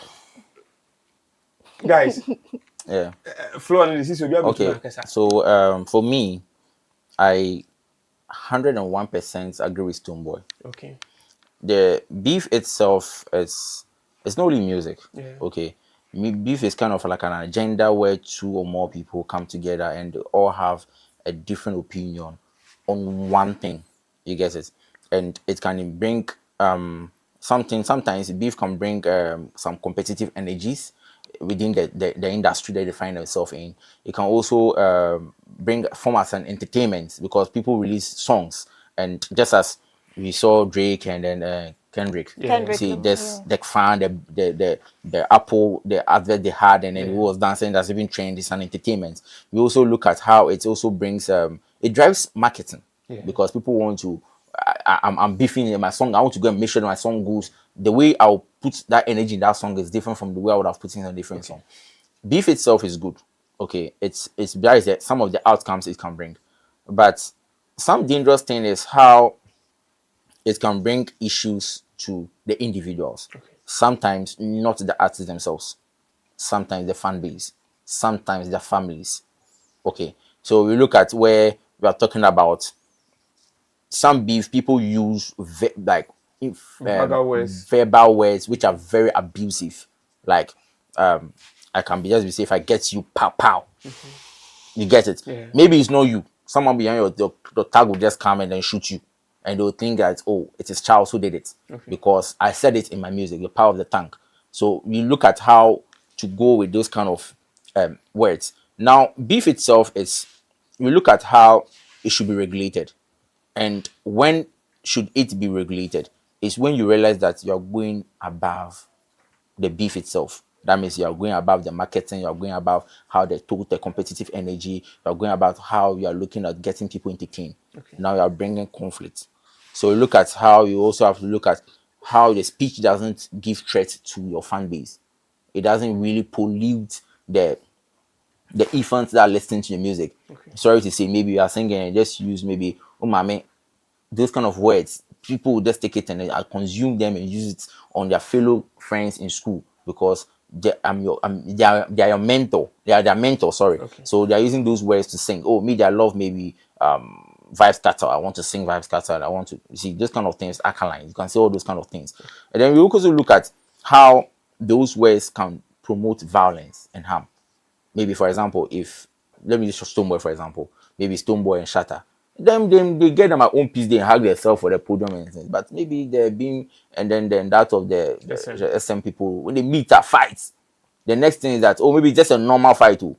guys, yeah. Flo analysis will be able to okay. So for me, I 101% agree with Stonebwoy. Okay. The beef itself is it's not really music. Yeah. Okay. Beef is kind of like an agenda where two or more people come together and they all have a different opinion on one thing. You get it? And it can bring something. Sometimes beef can bring some competitive energies within the industry that they find themselves in. It can also bring form as an entertainment because people release songs, and just as we saw Drake and then Kendrick. Kendrick See, Lamar, there's the fan, the Apple, the advert they had, and then who was dancing. That's even trained. It's an entertainment. We also look at how it also brings it drives marketing because people want to. I'm beefing in my song. I want to go and make sure that my song goes. The way I'll put that energy in that song is different from the way I would have put it in a different song. Beef itself is good. Okay, it's there is some of the outcomes it can bring, but some dangerous thing is how it can bring issues to the individuals. Sometimes not the artists themselves, sometimes the fan base, sometimes their families. Okay, so we look at where we are talking about some beef people use verbal words which are very abusive. Like I can be just be say if I get you pow pow. You get it? Yeah. Maybe it's not you. Someone behind your tag will just come and then shoot you. And they'll think that, oh, it is Charles who did it. Because I said it in my music, the power of the tongue. So we look at how to go with those kind of words. Now, beef itself is, we look at how it should be regulated. And when should it be regulated? Is when you realize that you're going above the beef itself. That means you are going above the marketing, you are going above how they took the competitive energy, you are going about how you are looking at getting people entertained. Now you are bringing conflict. So you look at how you also have to look at how the speech doesn't give threat to your fan base. It doesn't really pollute the infants that are listening to your music. Sorry to say, maybe you are singing and just use maybe, oh mame, those kind of words. People will just take it and consume them and use it on their fellow friends in school because they are your mentor. They are their mentor, sorry. So they are using those words to sing. Oh, me, I love maybe Vibes Scatter. I want to sing Vibes Scatter. I want to see those kind of things, alkaline. You can see all those kind of things. And then we also look at how those words can promote violence and harm. Maybe, for example, if let me use Stonebwoy, for example, maybe Stonebwoy and Shatta. They get them at own piece, they hug themselves for the podium and things. But maybe they're being and then that of the SM people, when they meet at fights, the next thing is that, oh, maybe it's just a normal fight too.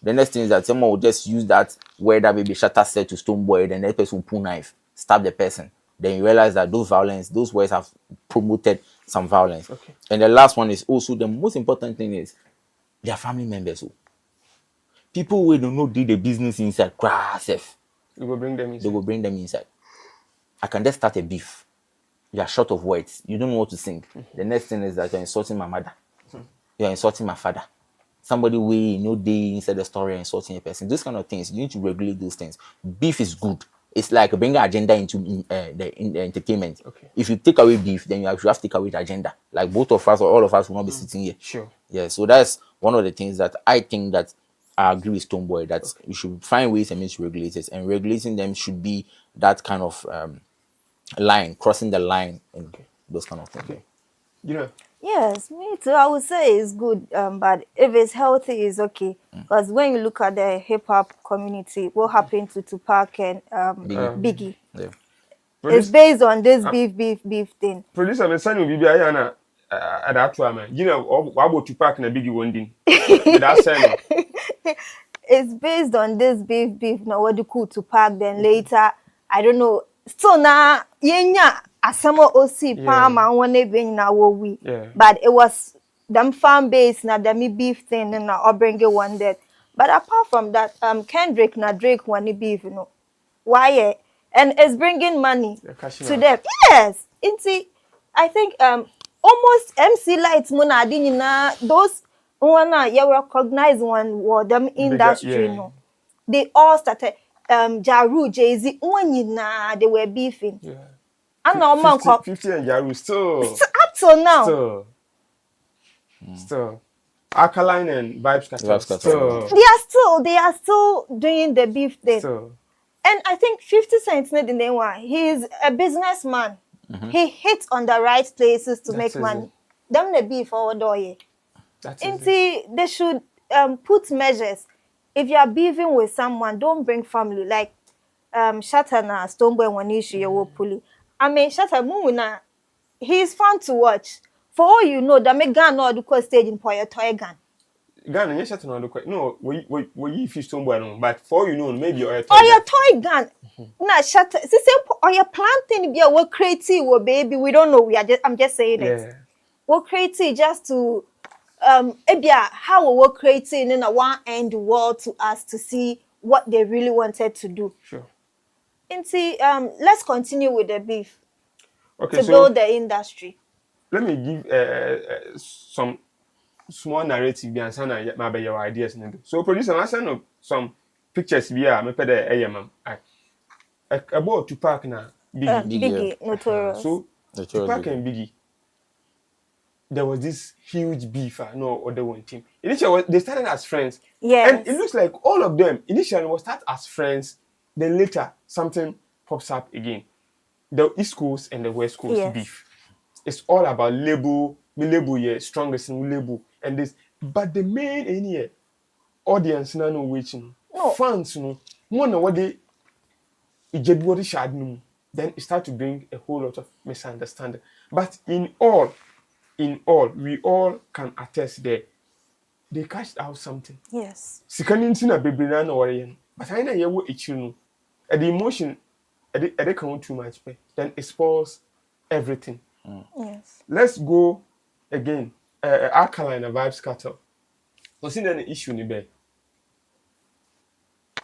The next thing is that someone will just use that word that maybe Shatta said to Stonebwoy, then that person will pull knife, stab the person. Then you realize that those words have promoted some violence. And the last one is also the most important thing is their family members. People who don't know do the business inside, You will bring them inside. they will bring them inside. I can just start a beef. You are short of words. You don't know what to sing. The next thing is that you're insulting my mother. You're insulting my father. Somebody way day inside the story insulting a person. Those kind of things, you need to regulate those things. Beef is good. It's like bringing agenda into the entertainment. If you take away beef, then you have to take away the agenda. Like both of us or all of us will not be sitting here. Sure. Yeah, so that's one of the things that I think that I agree with Stonebwoy that we should find ways and means to regulate it, and regulating them should be that kind of line, crossing the line, and those kind of things. You know. Yes, me too. I would say it's good, but if it's healthy, it's okay. Because when you look at the hip hop community, what happened to Tupac and Biggie? Yeah. It's based on this beef thing. Producer, my son will be here at that time. You know, what about Tupac and Biggie one day? That's It's based on this beef. Now what do cool Tupac? Then later, I don't know. So now, asamo osi palma one being na we. But it was them fan base na them beef thing and na bring one that. But apart from that, Kendrick na Drake one beef, why? And it's bringing money to them. Yes, I think almost MC Lights muna na those one you recognize one word them industry no. They all started Ja Rule, Jay-Z, they were beefing. And now 50 and Ja Rule still up till now. Still. Alkaline and Vibes Scatter. They are still doing the beef thing. Still. And I think 50 Cent in the name one. He is a businessman. He hits on the right places to make money. Them the beef or doye. They should put measures. If you are beefing with someone, don't bring family. Like Shatta na Stonebwoy one issue you will pull. I mean Shatta Muna, he is fun to watch. For all you know, that make gun or the stage in Poyo Toy gun. Ghana, you shut on the no, we fish stone boy, but for you know, maybe or your toy gun. Na shut. See, or your planting be a creative, baby. We don't know. I'm just saying it. We're creative just to ebia how we creating in a one end world to us to see what they really wanted to do. Sure. And see, let's continue with the beef. Okay, to build the industry. Let me give some small narrative behind some of your ideas. So, producer, I send some pictures via me pede ayamam. About Tupac na Biggie, Notorious. So, Tupac and Biggie, there was this huge beef. No other one team. Initially, they started as friends. Yes. And it looks like all of them initially will start as friends. Then later, something pops up again. The East Coast and the West Coast beef. It's all about label, strongest in label, and this. But the main audience, no waiting. Fans, more than what they then it start to bring a whole lot of misunderstanding. But in all, we all can attest there. They cashed out something. Yes. Sikanintina bebrina no worrying. But I know you ichinu. The emotion, they count too much, then it spoils everything. Yes. Let's go again. Alkaline Vybz Kartel. Consider the issue in there.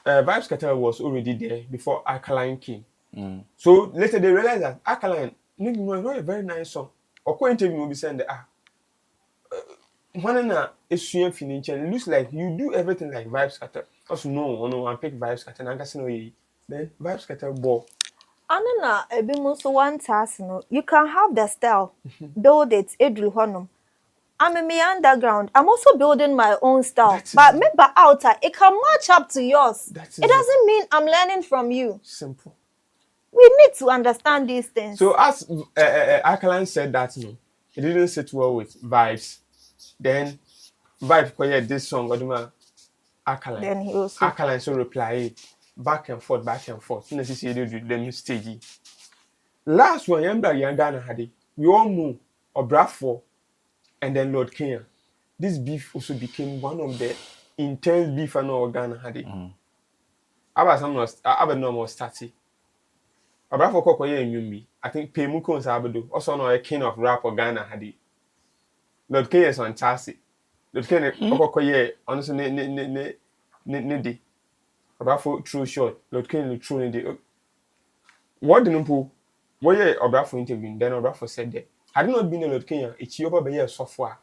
Vybz Kartel was already there before Alkaline came. So later they realized that Alkaline, no, a very nice song. Or co interview will be saying that one is financial. It looks like you do everything like Vybz Kartel. Also no, I pick Vybz Kartel. And I know then Vybz Kartel ball. Anna, so one task, you can have the style, build it, Edru Honum. I'm in my underground. I'm also building my own style. But remember outer, it can match up to yours. It doesn't mean I'm learning from you. Simple. We need to understand these things. So as Alkaline said that it didn't sit well with Vybz. Then Vybz created this song, Alkaline. Then he also Alkaline so reply back and forth. Necessarily them stage. Last one, Ghana had it. We all know Obrafo and then Lord Kenya. This beef also became one of the intense beef I know Ghana had it. I normal started. Obrafo Kokoye and me. I think Pemuko Sabedo also know a king of rap or Ghana had it. Lord Kenya is fantastic. Lord Kenya Kokoye honestly ne Obrafo true short. Lord Kenya true in the what the number where Obrafo interviewed, then Obrafo said that had it not been a Lord Kenya, it's your baby software.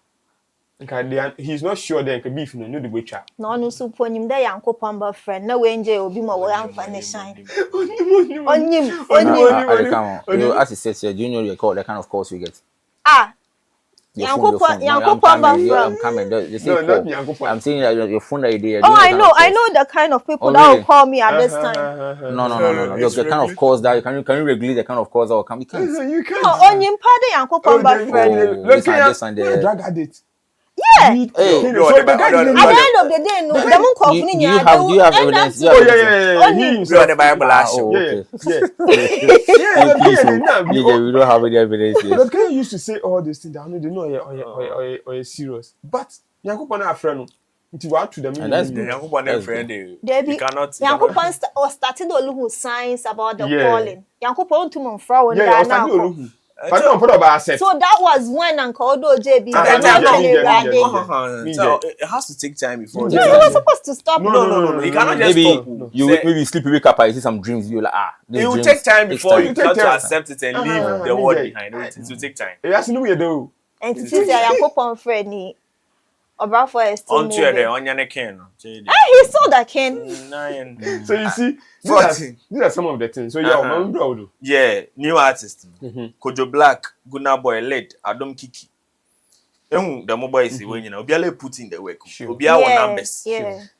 He's not sure then could beef no the butcher. No soup on him there, Uncle Pamba friend. No way, will be more than shine. On him. As he says here, do you know the kind of calls we get? Uncle Pamba friend. I'm coming. I'm saying that your phone idea. Oh, I know the kind of people that will call me at this time. No. The kind of calls that can you regulate the kind of calls that will come? You can't. On him, pardon, Uncle Pamba friend. Look at drug addict. Yeah. At the end of the day, no, they won't call me. Do you have evidence? Oh yeah. He's on the Bible. We don't have any evidence. But can you used to say all these things? I know they know or serious. But Yankup na friend. It was to them. And that's Yankup friend. You cannot. Yankup started to look signs about the calling. Yankup to my friend. Yeah. But no, put about so that was when Uncle Odo JB. So it has to take time before. You were supposed to stop. No. You cannot just stop. Maybe sleep, wake up, I see some dreams. You like it will take time before you start to accept it and leave the world behind. It will take time. It has to do though. And to say Yankup friend. Obrafo is still moving. He saw that Ken. So you see, these are some of the things. So new artist. Kojo Black, Gunna Boy, Led, Adam Kiki. The mobile is when you know, Obiale put in the work. Obiawa numbers.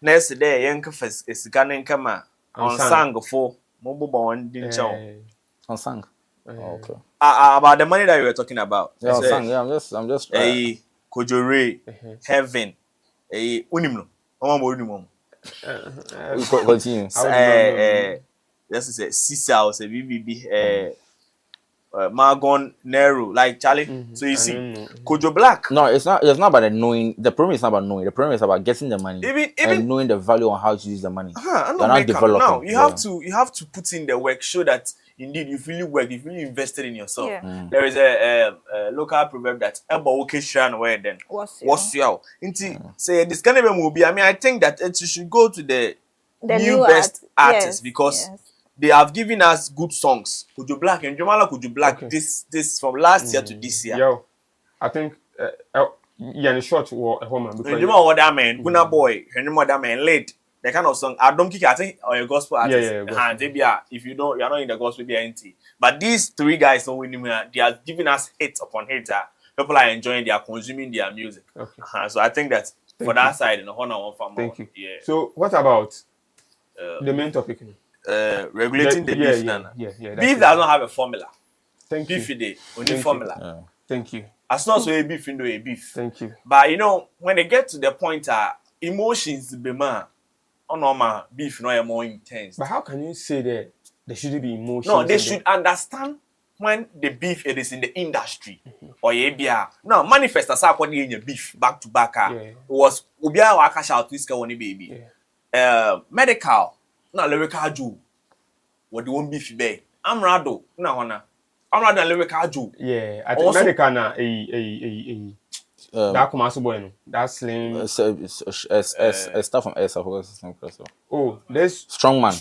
Next day, Yanka is Ganen Kama on sang for mobile one didn't show. On sang. Okay. About the money that you were talking about. Yeah, sang. Yeah, I'm just. Kojo Ray, Heaven, Unimno. Continue. This is a Sisa or a BBB. Margon Nero, like Charlie. So you see, Kojo Black. No, it's not about the knowing. The problem is not about knowing. The problem is about getting the money and knowing the value on how to use the money. You're not developing. Now you have to put in the work, show that indeed you've really worked, you've really invested in yourself. Yeah. There is a local proverb that Eba Okeshan where then what's you say this kind of a movie. I mean, I think that it should go to the new best artists because they have given us good songs. Kojo Black and Jomala Kojo Black. Okay. This from last year to this year. Yo, I think in short war a woman because you know what that man, Guna Boy, and you that man late. The kind of song I don't kick. I think or a gospel artist. If you don't, you're not in the gospel, be empty. But these three guys don't win. They are giving us hits upon hits. People are enjoying. They are consuming their music. Okay. So I think that for that side, in the honor one for more. Thank you. Yeah. So what about the main topic? Regulating the beef. Beef does not have a formula. Thank beef you. Beef only formula. Yeah. Thank you. As not so a beef into a beef. Thank you. But you know when they get to the point, emotions be man. Oh no, man, beef no more intense. But how can you say that there shouldn't be emotions? No, they should understand when the beef it is in the industry. Or yeah, no manifest as I in your beef back to back. It was Ubia Waka shout this guy baby. Medical, no lyrical Jew. What do you want beef be? I'm Rado, no one. I'm rather lyrical Jew. Yeah, I think medical na that commercial boy no. That slim. Stuff from S. I forgot his name. Oh, there's strong man.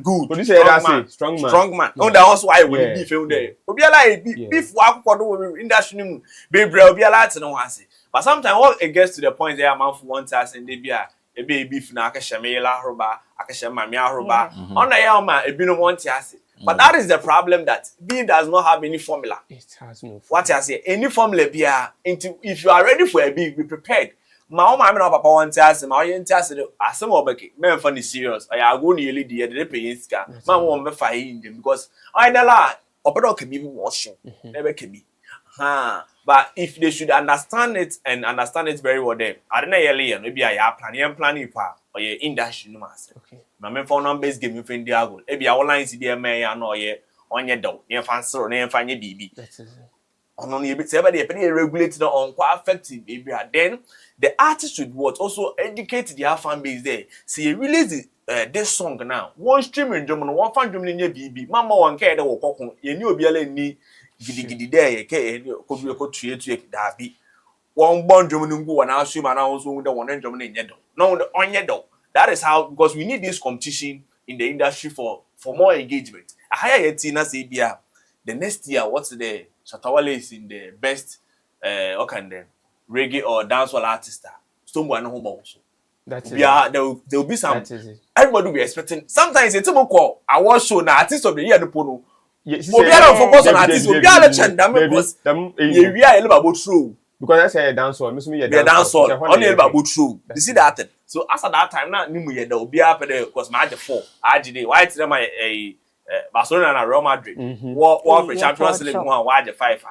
Good. What do you say that say? Strong man. Oh, that was why we beef there. Obiala beef work for industry mu. Baby, Obiala no one say. But sometimes what it gets to the point there, man for one task and they be a beef na akashemela roba, akashemamia roba. On the yama, a bino one task. But that is the problem that beef does not have any formula. It has no formula. What I say, any formula be if you are ready for a beef, be prepared. My own mamma papa want to ask my own task as some of the men funny serious. I go nearly the other pay in ska. My won't be fighting them because I know la opera can be washing. Never can be. But if they should understand it and understand it very well, then I don't know earlier. Maybe I have planning pa or your industry no master. Okay. My main phone number is give me friend diago. Maybe our lines there may I know ye on your door. Near fancy or near find your BB. That's it. On only a bit everybody regulated on quite effective baby. Then the artist should what also educate their fan base there. See you release this song now. One stream in German, one fan German in your BB. Mama one care that will cock you knew be ni gidi there could be a coach to that be one born German go and I'll swim and I also the one in Germany in your door. No, on your door. That is how because we need this competition in the industry for more engagement. A higher Tina say the next year, what's the Shatawale is in the best reggae or dancehall artist. Stonebwoy no home also. That's it. Yeah, there will be some. Everybody will be expecting. Sometimes it's a call. I was show na artist of the year no pono. Obiara focus on artist. Obiara chanda because we are about true. Because I say dancehall, me me dancehall. Only about true. You see that thing. So after that time now, ni mu ye da Obiara pede because my the 4. Ajide why tell my Barcelona and Real Madrid. What for Champions League one why the 5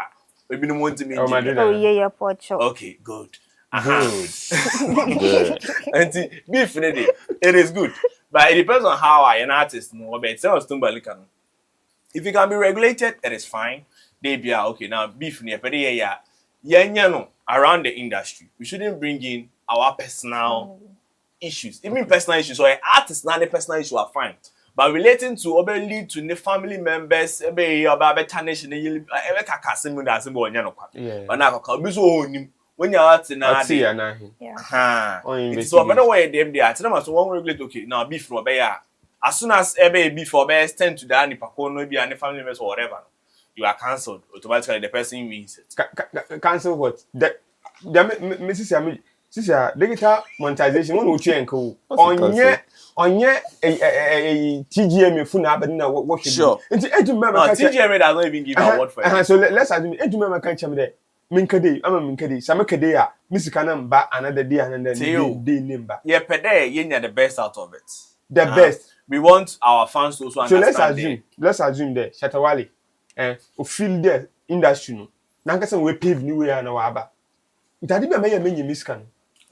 maybe no want to me. Oh yeah, Porto. Okay, good. Good. And beef it is good. But it depends on how an artist more but it's not if it can be regulated, it is fine. They be okay now beef near around the industry. We shouldn't bring in our personal issues. Even personal issues or artists now the personal issue are fine. But relating to lead to the family members, about tarnish and when you're out in so better way them there. Tell them so one regulate okay now beef from bear. As soon as beef for bear stand to the Nipaco, no be any family members or whatever, you are cancelled automatically. The person wins it. Cancel what? The Mrs. Digital monetization one will change on a TGM funa but now what sure. TGM does not even give a word for it. So let's assume remember can't tell me that Minkade, I'm a Minkade, Samakadea, Miss Canam ba another day and then day number. Yeah, per day, you're the best out of it. The best. We want our fans to also understand. So let's assume that Shatawale feel the industry no. Nankasa we pave new way and our aba. It had been a miscan.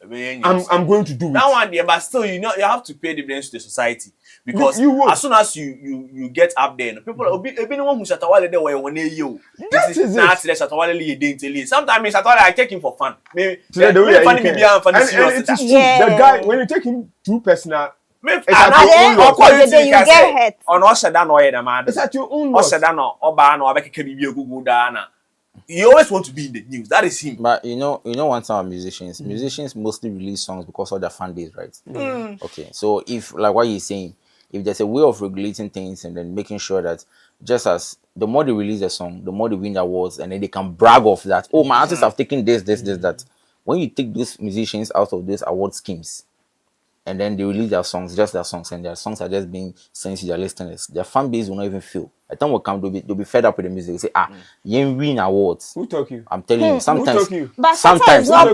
I'm going to do it. That one, yeah, but still, you know, you have to pay dividends to the society because as soon as you get up there, people anyone who Shatawale there were you. That is not the Shatawale didn't. Sometimes Shatawale I take him for fun. Maybe funny the guy when you take him too personal. You get hurt. On Oshadano, man. It's at your own loss. Oshadano, Obano, Abeka he always wants to be in the news. That is him. But you know one time musicians mostly release songs because of their fan base, right? Okay, so if like what you're saying, if there's a way of regulating things and then making sure that just as the more they release a song, the more they win awards, and then they can brag off that. Oh, my artists have taken this, that. When you take those musicians out of these award schemes, and then they release their songs, just their songs, and their songs are just being sent to their listeners, their fan base will not even feel. At the time will come, they'll be fed up with the music. They say, you win awards. Who talk you? I'm telling you, sometimes. Who talk you? But sometimes. No.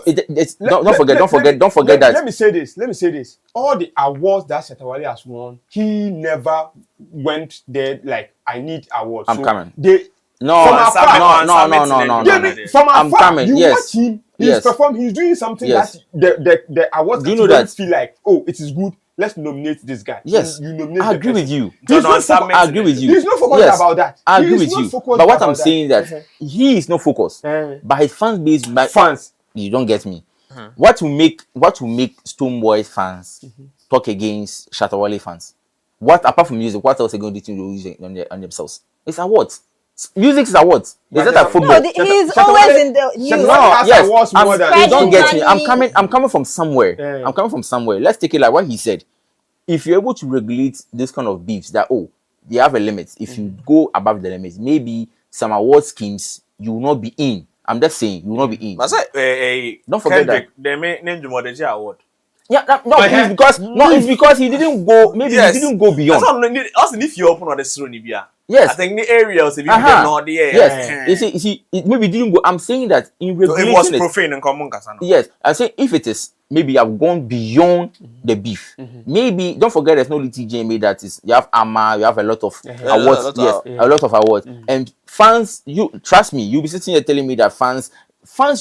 It's not. Don't forget that. Let me say this. All the awards that Shatawale has won, he never went there like, I need awards. I'm coming. No. From afar, you watch him. He's performing. He's doing something that the awards don't feel like, oh, it is good. Let's nominate this guy. Yes, you nominate. I agree with you. I agree with you. He's not focused about that. I agree with you. But what I'm saying that he is not focused. But his fan base, you don't get me. What will make Stonebwoy fans talk against Shatawale fans? What apart from music? What else are going to do on themselves? It's awards. Music is awards. Is that a football? No, he's always in the news. You don't get me. I'm coming from somewhere. I'm coming from somewhere. Let's take it like what he said. If you're able to regulate this kind of beefs, that they have a limit. If you go above the limit, maybe some award schemes you will not be in. I'm just saying you will not be in. Don't forget that. They may name the Modeji Award. Yeah, it's because he didn't go. Maybe he didn't go beyond. Also, if you open on the Suronibia. Yes. I think the areas if you not there. Yes. You see, it maybe didn't go. I'm saying that in regulating it was profane and common. Yes. I say if it is, maybe I've gone beyond the beef. Maybe don't forget there's no TJ that is you have AMA, you have a lot of awards. A lot of awards. And fans, you trust me, you'll be sitting here telling me that fans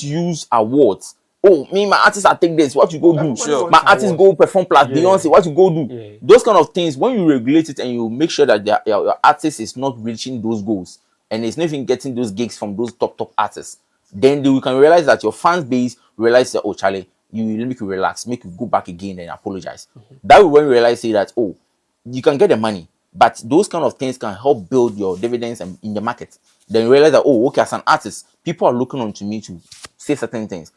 use awards. Oh, me, my artists I take this. What you go do? Sure. My artists go perform plus Beyonce. What you go do? Yeah. Those kind of things. When you regulate it and you make sure that your artist is not reaching those goals and it's not even getting those gigs from those top artists, then you can realize that your fan base realize that Charlie, you make you relax, make you go back again and apologize. That will when you realize that you can get the money, but those kind of things can help build your dividends in the market. Then you realize that okay, as an artist, people are looking on to me to say certain things.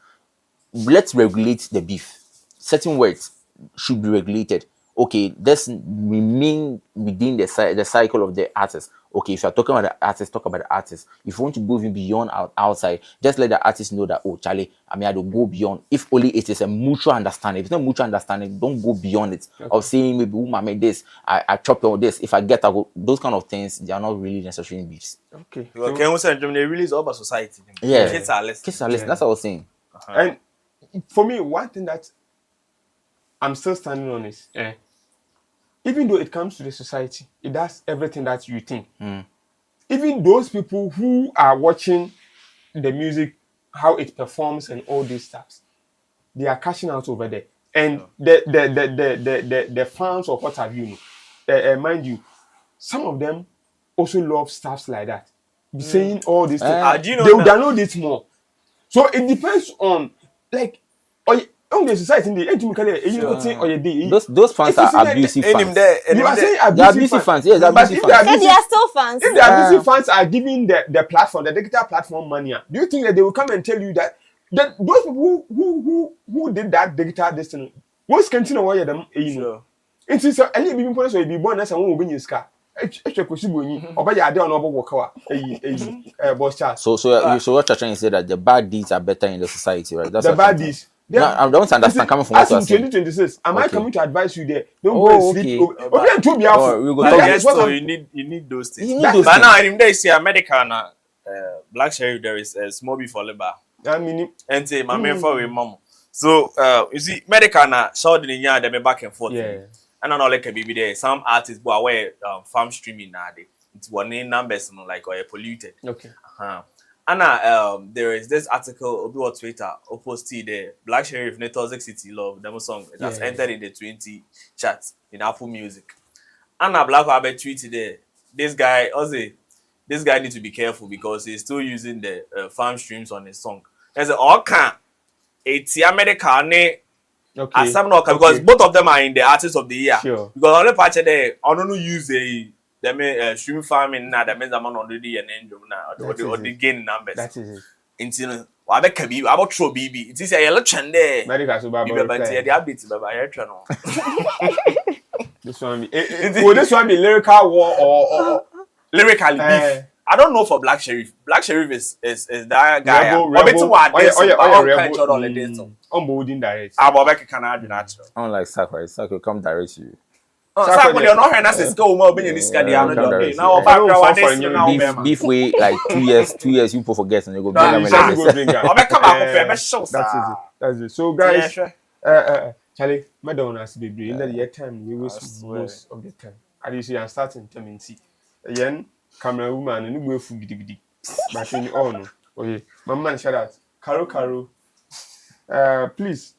Let's regulate the beef. Certain words should be regulated. Okay, let's remain within the cycle of the artist. Okay, if you're talking about the artist, talk about the artist. If you want to go even beyond outside, just let the artist know that, Charlie, I have to go beyond. If only it is a mutual understanding. If it's not mutual understanding, don't go beyond it. Okay. Of saying maybe, I made this, I chop on this. If I go, those kind of things, they are not really necessary in beefs. Okay. Okay, we say they release all about society. Yeah. Kids are listening. That's what I was saying. And for me, one thing that I'm still standing on is, even though it comes to the society, it does everything that you think. Even those people who are watching the music, how it performs and all these stuff, they are cashing out over there. And the fans or what have you, mind you, some of them also love stuff like that. Saying all these things, they will download it more. So it depends on like the society in the those fans are abusive fans. You are saying abusive fans. Yes, abusive fans. They are still fans. If the abusive fans are giving the platform, the digital platform money, do you think that they will come and tell you that those people who did that digital destiny, what's continue why them it is a little bit important so be born as someone will be in scar. So what you're trying to say that the bad deeds are better in the society, right? That's the bad deeds. No, I don't understand coming from what you're saying. 2026, am I coming to advise you there? Don't go sleep. You need those things. But now in there see America Black Sheriff there is a small before labor. And say my main for mom. So you see America na show the nya them back and forth. Yeah. And not like a baby there. Some artists go away farm streaming now. It's one name numbers like or polluted. Okay. Anna, there is this article on Twitter, posted there. Black Sheriff, Toxic City Love, demo song. It has entered in the 20 charts in Apple Music. Anna Black Rabbit tweeted there. This guy need to be careful because he's still using the farm streams on his song. There's an okay. It's America because both of them are in the artists of the year. Sure. Because only part there, I don't use stream farming now. That means I'm already an angel now, or the gain numbers. That is it. Until I bet Kabi, I about throw BB. It is a yellow trend there. Medical so bad. The updates, Baba. I channel. This one be lyrical war or lyrical beef. I don't know for Black Sheriff. Black Sheriff is that guy. Unbolding direct. I'm natural. Unlike Sakura, Sakura come direct to you. Sakura, you're not hearing us. It's go more being this guy. Now beef way like 2 years. 2 years you forget and you go. That's it. So guys, Charlie, Madonna has to be in the year time. We waste most of the time. At least I'm starting to see. Again. Camera woman and you go for giddy. But in all no. Okay. My man shout out. Caro. Please.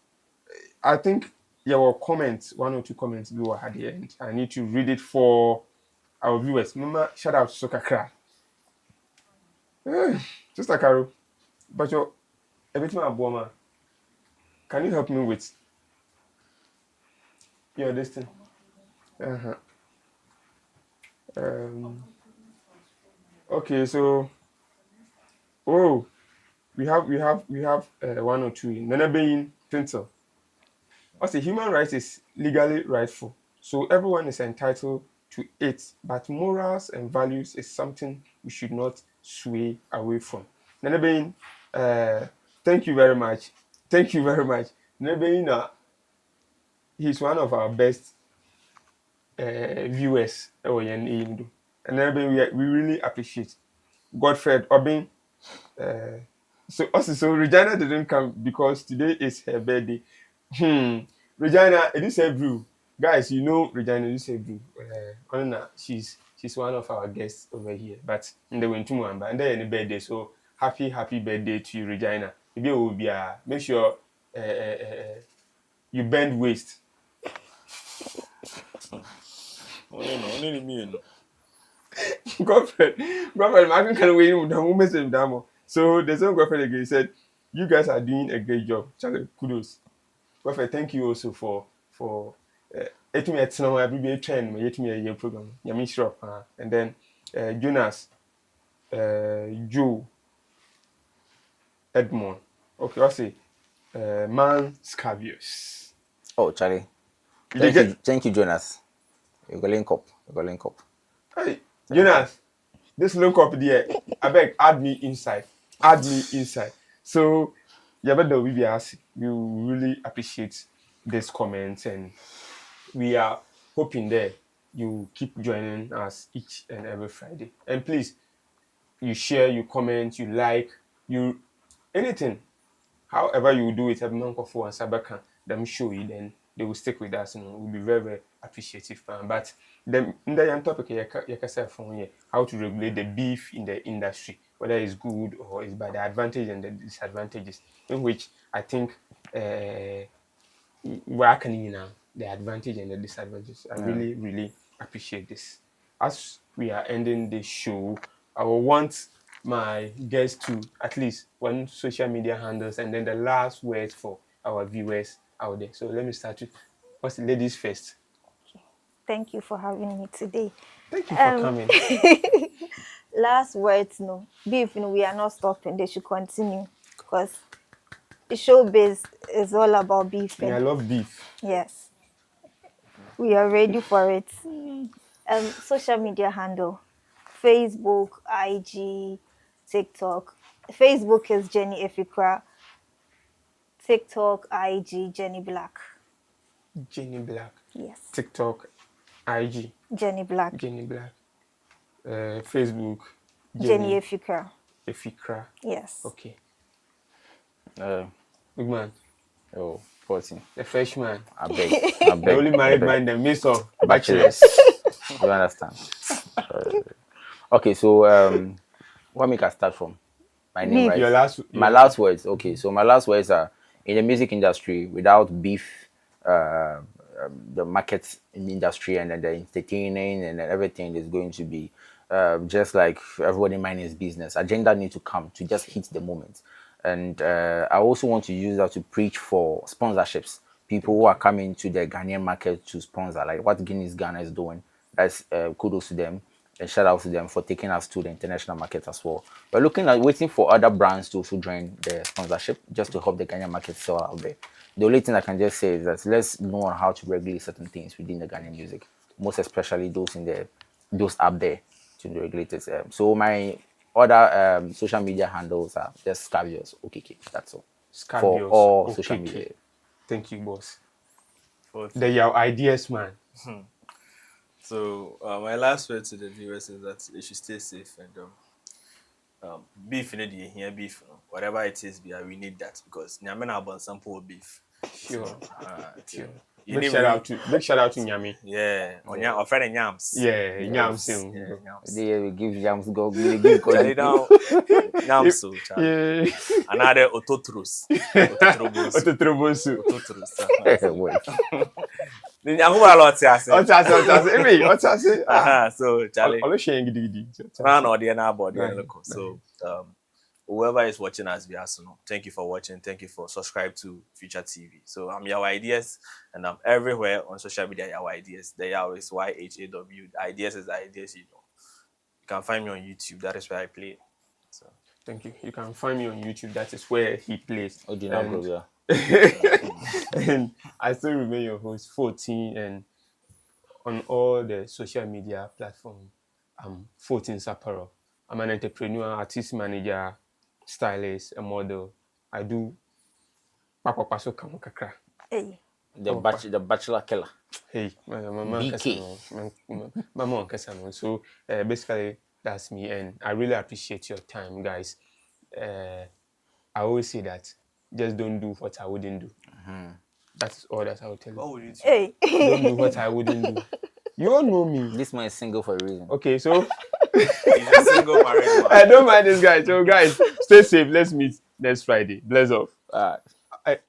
I think your comments, 1 or 2 comments below at the end. I need to read it for our viewers. Mama, shout out to Sokakra. Sister Caro. But you're everything about Boma. Can you help me with your destiny? Okay, so we have 1 or 2 in Nenebein Pencil. Also, human rights is legally rightful, so everyone is entitled to it. But morals and values is something we should not sway away from. Nenebein, thank you very much. Nenebein, he's one of our best viewers. And then we really appreciate Godfred Obin. So Regina didn't come because today is her birthday. Regina, it is Hebrew. Guys, you know Regina, it is Hebrew. She's one of our guests over here. But in the winter one, and then any birthday. So happy birthday to you, Regina. If you will be make sure you bend waist. Only me. Godfred, I can't wait with the So the same Godfred again said, "You guys are doing a great job." Charlie, kudos. Godfred, thank you also for me at some every train me a program. Yami Shrop, and then Jonas, Joe, Edmond. Okay, I'll say Man Scavius. Oh, Charlie. Thank you, Jonas. You go link up. Hey. Jonas, this link up there, I beg, add me inside. So, we really appreciate this comment, and we are hoping that you keep joining us each and every Friday. And please, you share, you comment, you like, you anything. However you do it, everyone can for and Sabaka, them show you, then they will stick with us, and we'll be very, very appreciative. But the young topic how to regulate the beef in the industry, whether it's good or it's bad, the advantages and the disadvantages, in which I think we're can now the advantage and the disadvantages. I really appreciate this. As we are ending the show, I will want my guests to at least one social media handles and then the last words for our viewers out there. So let me start with what's the ladies first. Thank you for having me today. Thank you for coming. Last words, no. Beef, we are not stopping. They should continue because the showbiz is all about beef. I love beef. Yes. We are ready for it. Social media handle. Facebook, IG, TikTok. Facebook is Jenny Efikra. TikTok, IG, Jenny Black. Jenny Black. Yes. TikTok, IG. Jenny Black. Facebook. Jenny Efikra. Efikra. Yes. Okay. Big man. 14. The freshman. I beg. The only married man in the midst of bachelors. You understand? Okay, so what make us start from? My name, right? My last words. Okay, so my last words are in the music industry. Without beef, the market industry and then the entertaining and then everything is going to be just like everybody mind his business. Agenda need to come to just hit the moment. And I also want to use that to preach for sponsorships. People who are coming to the Ghanaian market to sponsor, like what Guinness Ghana is doing. That's kudos to them. And shout out to them for taking us to the international market as well. We're looking at waiting for other brands to also join the sponsorship just to help the Ghanaian market sell out there. The only thing I can just say is that let's know how to regulate certain things within the Ghanaian music, most especially those up there to the regulators. So my other social media handles are just Scabios OKK. That's all. Scabios, for all OKK. social media. Thank you, boss. They're your ideas, man. So my last word to the viewers is that they should stay safe and beef in the here beef, whatever it is, we need that because Nyame na bon sample beef. Sure. Sure. Big shout out to Nyame. Yeah, on your friend Nyams. Yeah, Nyams. They give Nyams go. They give Nyams so. Yeah. Another Ototrus. Ototrobosu. So Charlie. So whoever is watching us, thank you for watching. Thank you for subscribe to Future TV. So I'm Yawa Ideas, and I'm everywhere on social media. Yawa Ideas. The Yawa is YHAW. Ideas is ideas. You can find me on YouTube. That is where I play. So thank you. You can find me on YouTube. That is where he plays. And I still remain your host, 14, and on all the social media platforms, I'm 14 Sapporo. I'm an entrepreneur, artist manager, stylist, a model. I do Papa Paso Kamukaka. Hey. The bachelor killer. Hey, my mama Kasano. So basically, that's me, and I really appreciate your time, guys. I always say that just don't do what I wouldn't do. That's all that I will tell you. what would you do? Hey. Don't do what I wouldn't do. You all know me. This man is single for a reason. Okay, so He's a single married man. I don't mind this guy. So guys, stay safe. Let's meet next Friday. Bless off. All right.